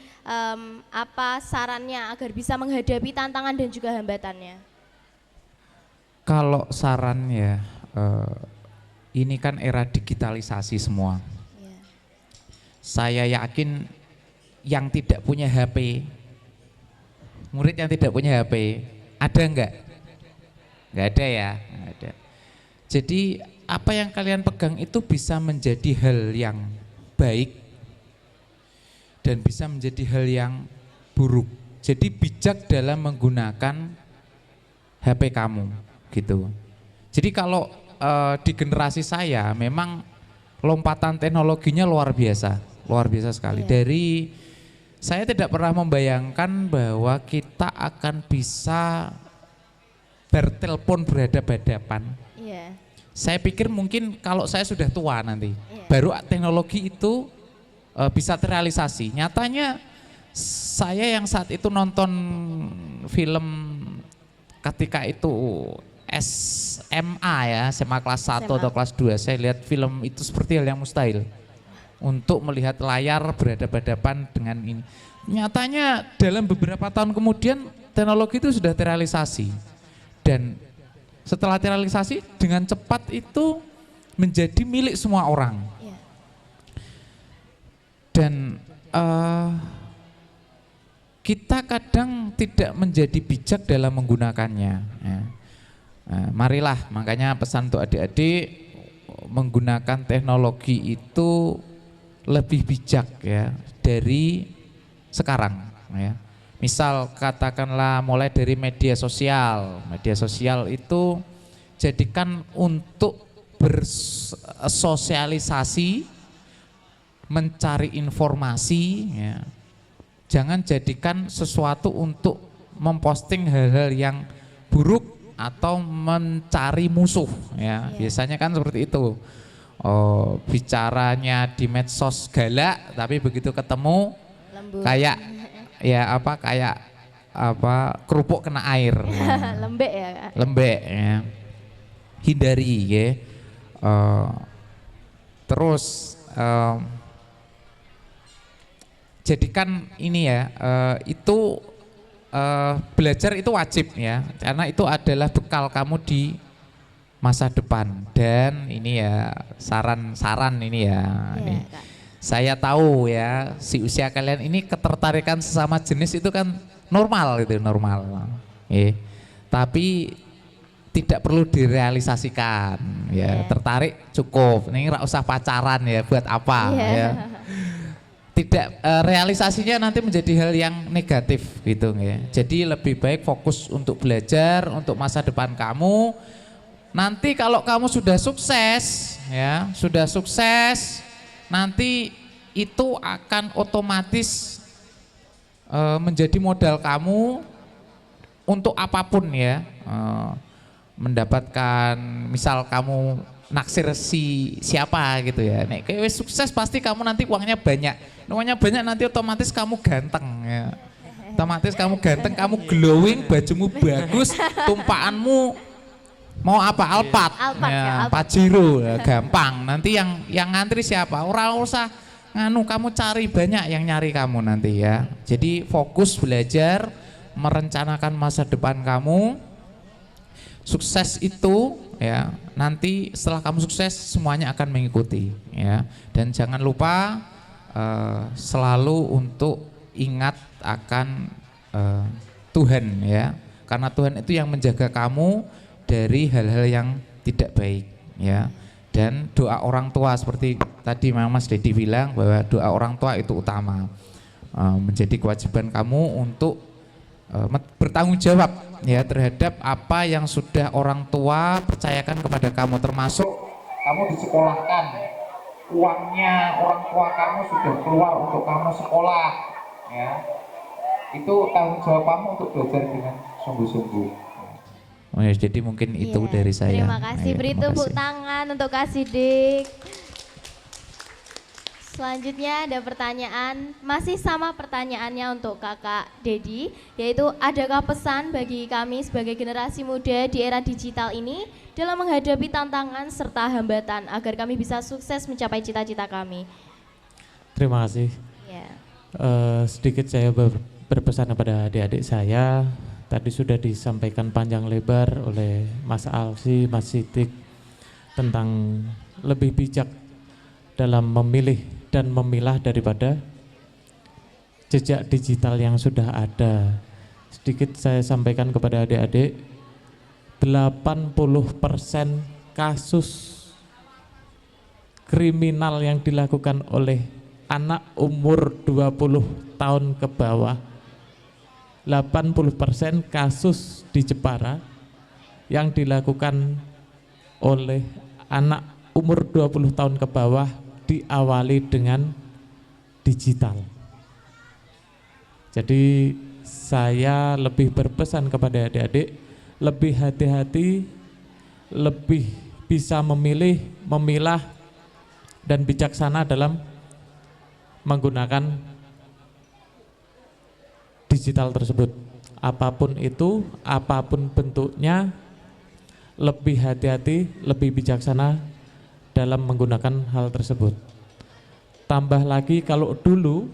apa sarannya agar bisa menghadapi tantangan dan juga hambatannya? Kalau sarannya, ini kan era digitalisasi semua. Saya yakin yang tidak punya HP, murid yang tidak punya HP, ada enggak? Enggak ada ya, enggak ada. Jadi apa yang kalian pegang itu bisa menjadi hal yang baik dan bisa menjadi hal yang buruk. Jadi bijak dalam menggunakan HP kamu. Gitu. Jadi kalau di generasi saya memang lompatan teknologinya luar biasa sekali. Dari saya tidak pernah membayangkan bahwa kita akan bisa bertelepon berhadapan-hadapan. Saya pikir mungkin kalau saya sudah tua nanti, baru teknologi itu bisa terrealisasi. Nyatanya saya yang saat itu nonton film ketika itu SMA ya, SMA kelas 1 atau kelas 2, saya lihat film itu seperti hal yang mustahil untuk melihat layar berhadapan-hadapan dengan ini. Nyatanya dalam beberapa tahun kemudian teknologi itu sudah terrealisasi dan setelah terrealisasi dengan cepat itu menjadi milik semua orang. Dan kita kadang tidak menjadi bijak dalam menggunakannya ya. Marilah, makanya pesan untuk adik-adik menggunakan teknologi itu lebih bijak ya dari sekarang ya. Misal katakanlah mulai dari media sosial itu jadikan untuk bersosialisasi, mencari informasi ya. Jangan jadikan sesuatu untuk memposting hal-hal yang buruk atau mencari musuh ya. Biasanya kan seperti itu. Bicaranya di medsos galak tapi begitu ketemu lembut. Kayak kerupuk kena air. Lembek ya Kak. Lembek ya. Hindari ya. Terus jadikan ini ya, itu belajar itu wajib ya, karena itu adalah bekal kamu di masa depan. Dan ini ya saran-saran ini ya, ini. Saya tahu ya si usia kalian ini ketertarikan sesama jenis itu kan normal gitu, normal. Tapi tidak perlu direalisasikan ya, tertarik cukup, ini nggak usah pacaran ya, buat apa ya. Tidak, realisasinya nanti menjadi hal yang negatif gitu ya. Jadi lebih baik fokus untuk belajar untuk masa depan kamu. Nanti kalau kamu sudah sukses ya, nanti itu akan otomatis menjadi modal kamu untuk apapun ya. Mendapatkan, misal kamu naksir siapa gitu ya. Nek kayak sukses pasti kamu nanti uangnya banyak. Uangnya banyak nanti otomatis kamu ganteng ya. Otomatis kamu ganteng, kamu glowing, bajumu bagus, tumpaanmu mau apa? Alphard ya, Pajero ya, gampang. Nanti yang ngantri siapa? Ora usah nganu kamu cari banyak yang nyari kamu nanti ya. Jadi fokus belajar, merencanakan masa depan kamu. Sukses itu ya, nanti setelah kamu sukses semuanya akan mengikuti ya. Dan jangan lupa selalu untuk ingat akan Tuhan ya. Karena Tuhan itu yang menjaga kamu dari hal-hal yang tidak baik ya. Dan doa orang tua seperti tadi Mas Dedi bilang bahwa doa orang tua itu utama. Menjadi kewajiban kamu untuk bertanggung jawab ya terhadap apa yang sudah orang tua percayakan kepada kamu, termasuk kamu disekolahkan, uangnya orang tua kamu sudah keluar untuk kamu sekolah ya. Itu tanggung jawab kamu untuk belajar dengan sungguh-sungguh. Oh ya, jadi mungkin itu dari saya. Terima kasih, beri tepuk tangan untuk Kak Sidik. Selanjutnya ada pertanyaan, masih sama pertanyaannya untuk Kakak Dedi, yaitu adakah pesan bagi kami sebagai generasi muda di era digital ini dalam menghadapi tantangan serta hambatan agar kami bisa sukses mencapai cita-cita kami? Terima kasih. Sedikit saya berpesan kepada adik-adik saya. Tadi sudah disampaikan panjang lebar oleh Mas Alfi, Mas Sidik tentang lebih bijak dalam memilih dan memilah daripada jejak digital yang sudah ada. Sedikit saya sampaikan kepada adik-adik, 80% kasus kriminal yang dilakukan oleh anak umur 20 tahun ke bawah, 80% kasus di Jepara yang dilakukan oleh anak umur 20 tahun ke bawah diawali dengan digital. Jadi saya lebih berpesan kepada adik-adik, lebih hati-hati, lebih bisa memilih, memilah, dan bijaksana dalam menggunakan digital tersebut. Apapun itu, apapun bentuknya, lebih hati-hati, lebih bijaksana dalam menggunakan hal tersebut. Tambah lagi kalau dulu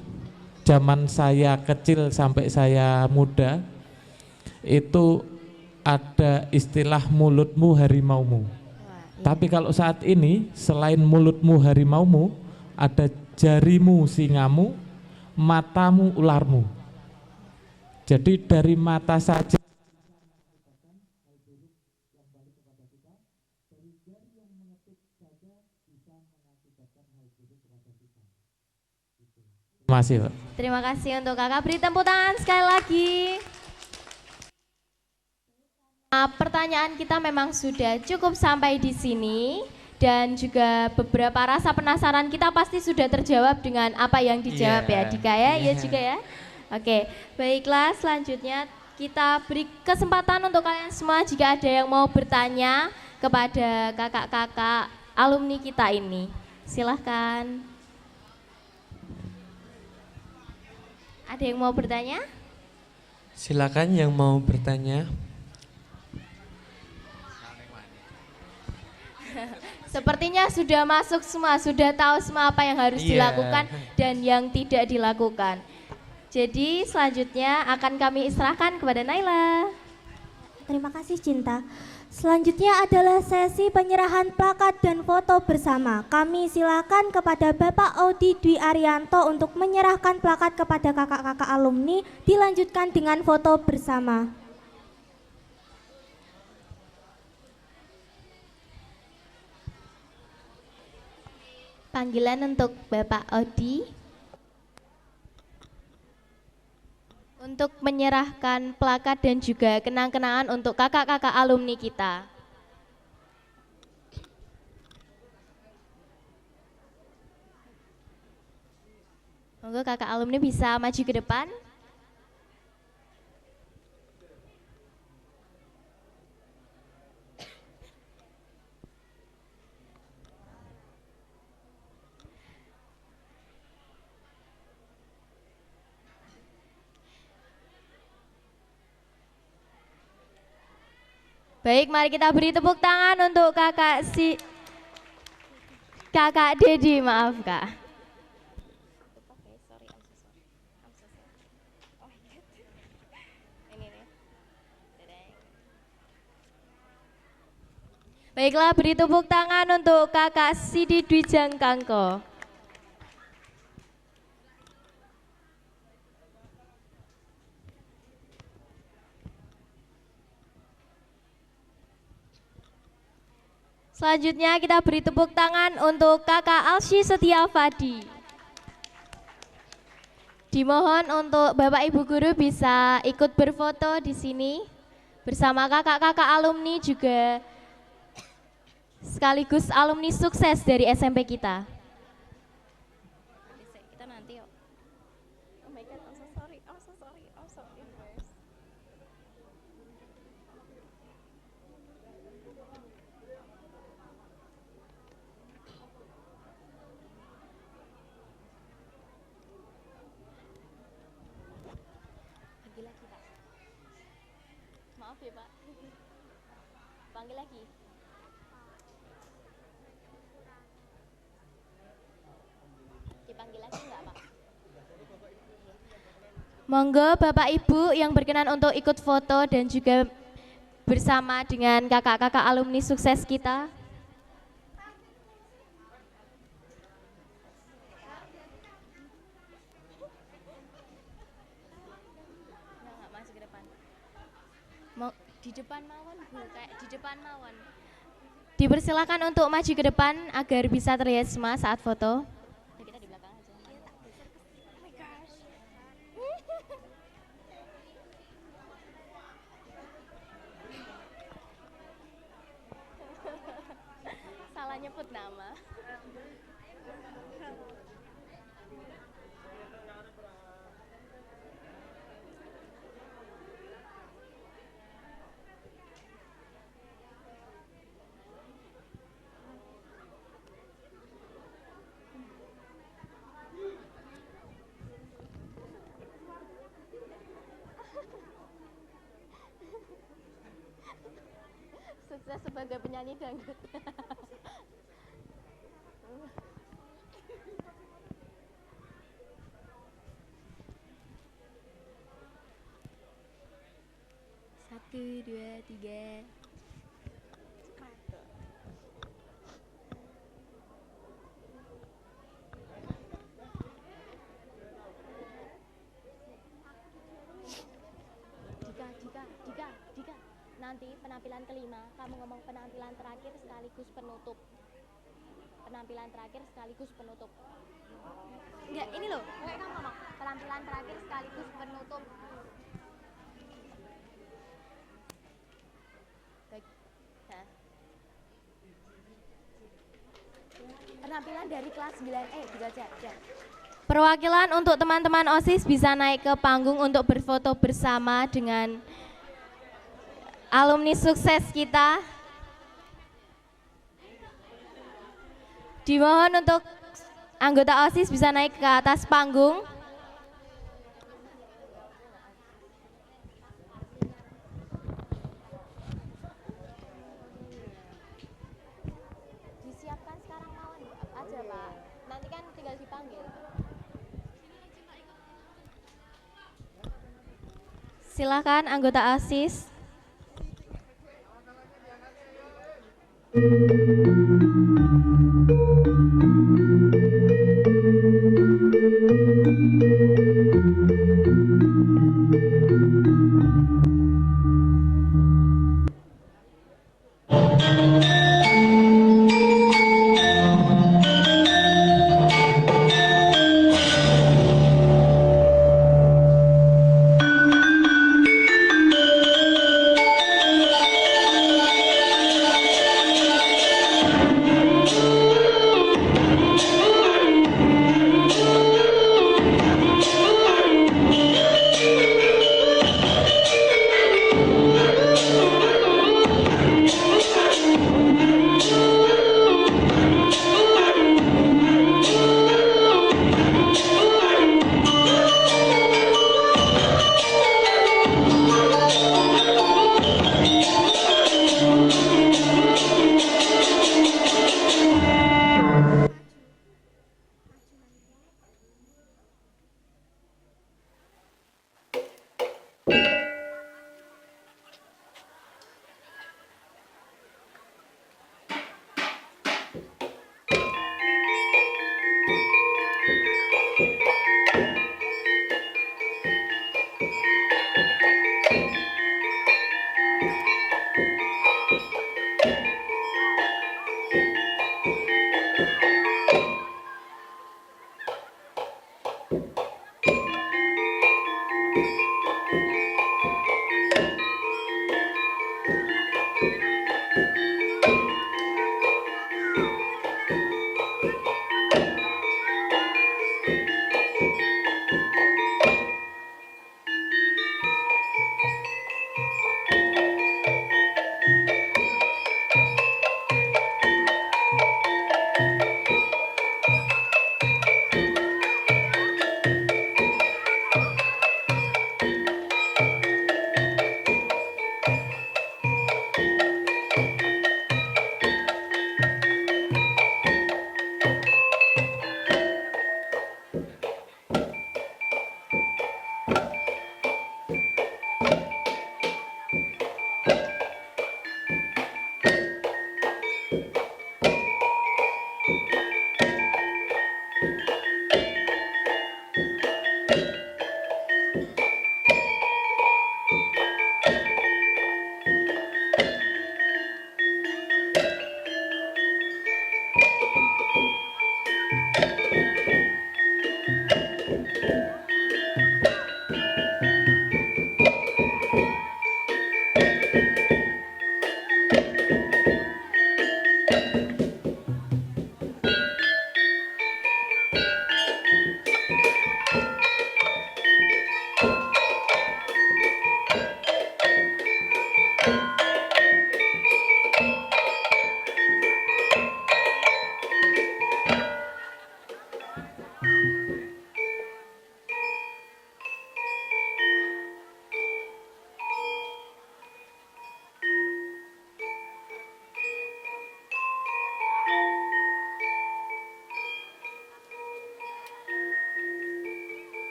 zaman saya kecil sampai saya muda itu ada istilah mulutmu harimaumu. Tapi kalau saat ini selain mulutmu harimaumu, ada jarimu singamu, matamu ularmu. Jadi dari mata saja terima kasih, Pak. Terima kasih untuk kakak, beri tepuk tangan sekali lagi. Nah, pertanyaan kita memang sudah cukup sampai di sini. Dan juga beberapa rasa penasaran kita pasti sudah terjawab dengan apa yang dijawab ya Dika ya, ya juga ya. Oke, baiklah selanjutnya kita beri kesempatan untuk kalian semua jika ada yang mau bertanya kepada kakak-kakak alumni kita ini. Silahkan. Ada yang mau bertanya? Silakan yang mau bertanya. Sepertinya sudah masuk semua, sudah tahu semua apa yang harus dilakukan dan yang tidak dilakukan. Jadi selanjutnya akan kami serahkan kepada Naila. Terima kasih Cinta. Selanjutnya adalah sesi penyerahan plakat dan foto bersama. Kami silakan kepada Bapak Audi Dwi Arianto untuk menyerahkan plakat kepada kakak-kakak alumni, dilanjutkan dengan foto bersama. Panggilan untuk Bapak Audi untuk menyerahkan plakat dan juga kenang-kenangan untuk kakak-kakak alumni kita. Monggo kakak alumni bisa maju ke depan. Baik, mari kita beri tepuk tangan untuk kakak Dedi, maaf Kak. Baiklah, beri tepuk tangan untuk Kakak Sidi Dwijang Kangko. Selanjutnya kita beri tepuk tangan untuk Kakak Alsy Setia Fadi. Dimohon untuk Bapak Ibu Guru bisa ikut berfoto di sini bersama kakak-kakak alumni juga sekaligus alumni sukses dari SMP kita. Kita nanti yuk. Oh my god, I'm so sorry. Panggil lagi, Pak. Maaf ya, Pak. Panggil lagi. Dipanggil lagi enggak, Pak? Monggo Bapak Ibu yang berkenan untuk ikut foto dan juga bersama dengan kakak-kakak alumni sukses kita. Enggak masuk ke depan. Mau di depan mawon, Bu, kayak di depan mawon. Dipersilakan untuk maju ke depan agar bisa terlihat semua saat foto. Ya, kita di belakang aja. Oh my gosh. Salah nyebut nama. Sukses sebagai penyanyi dangdut. Satu, dua, tiga. Dika. Nanti penampilan kelima, kamu ngomong penampilan terakhir sekaligus penutup. Penampilan terakhir sekaligus penutup. Enggak, ini loh, kayak kamu ngomong penampilan terakhir sekaligus penutup. Baik. Nah. Penampilan dari kelas 9E juga aja. Perwakilan untuk teman-teman OSIS bisa naik ke panggung untuk berfoto bersama dengan alumni sukses kita. Dimohon untuk anggota OSIS bisa naik ke atas panggung. Disiapkan sekarang mawon aja, Pak. Nanti kan tinggal dipanggil. Silakan anggota OSIS.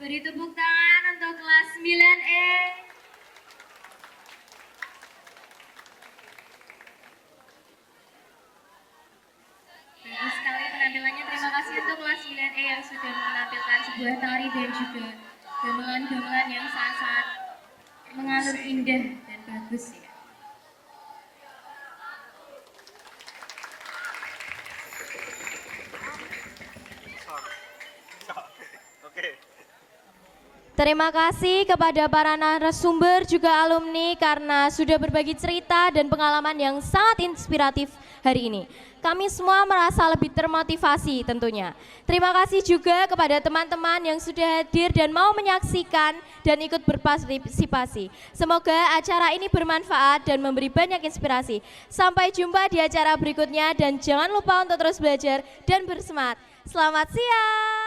Beri tepuk tangan untuk kelas 9E. Bagus sekali penampilannya. Terima kasih untuk kelas 9E yang sudah menampilkan sebuah tari dan juga gamelan-gamelan yang sangat-sangat mengalur indah dan bagus ya. Terima kasih kepada para narasumber juga alumni karena sudah berbagi cerita dan pengalaman yang sangat inspiratif hari ini. Kami semua merasa lebih termotivasi tentunya. Terima kasih juga kepada teman-teman yang sudah hadir dan mau menyaksikan dan ikut berpartisipasi. Semoga acara ini bermanfaat dan memberi banyak inspirasi. Sampai jumpa di acara berikutnya dan jangan lupa untuk terus belajar dan bersemangat. Selamat siang.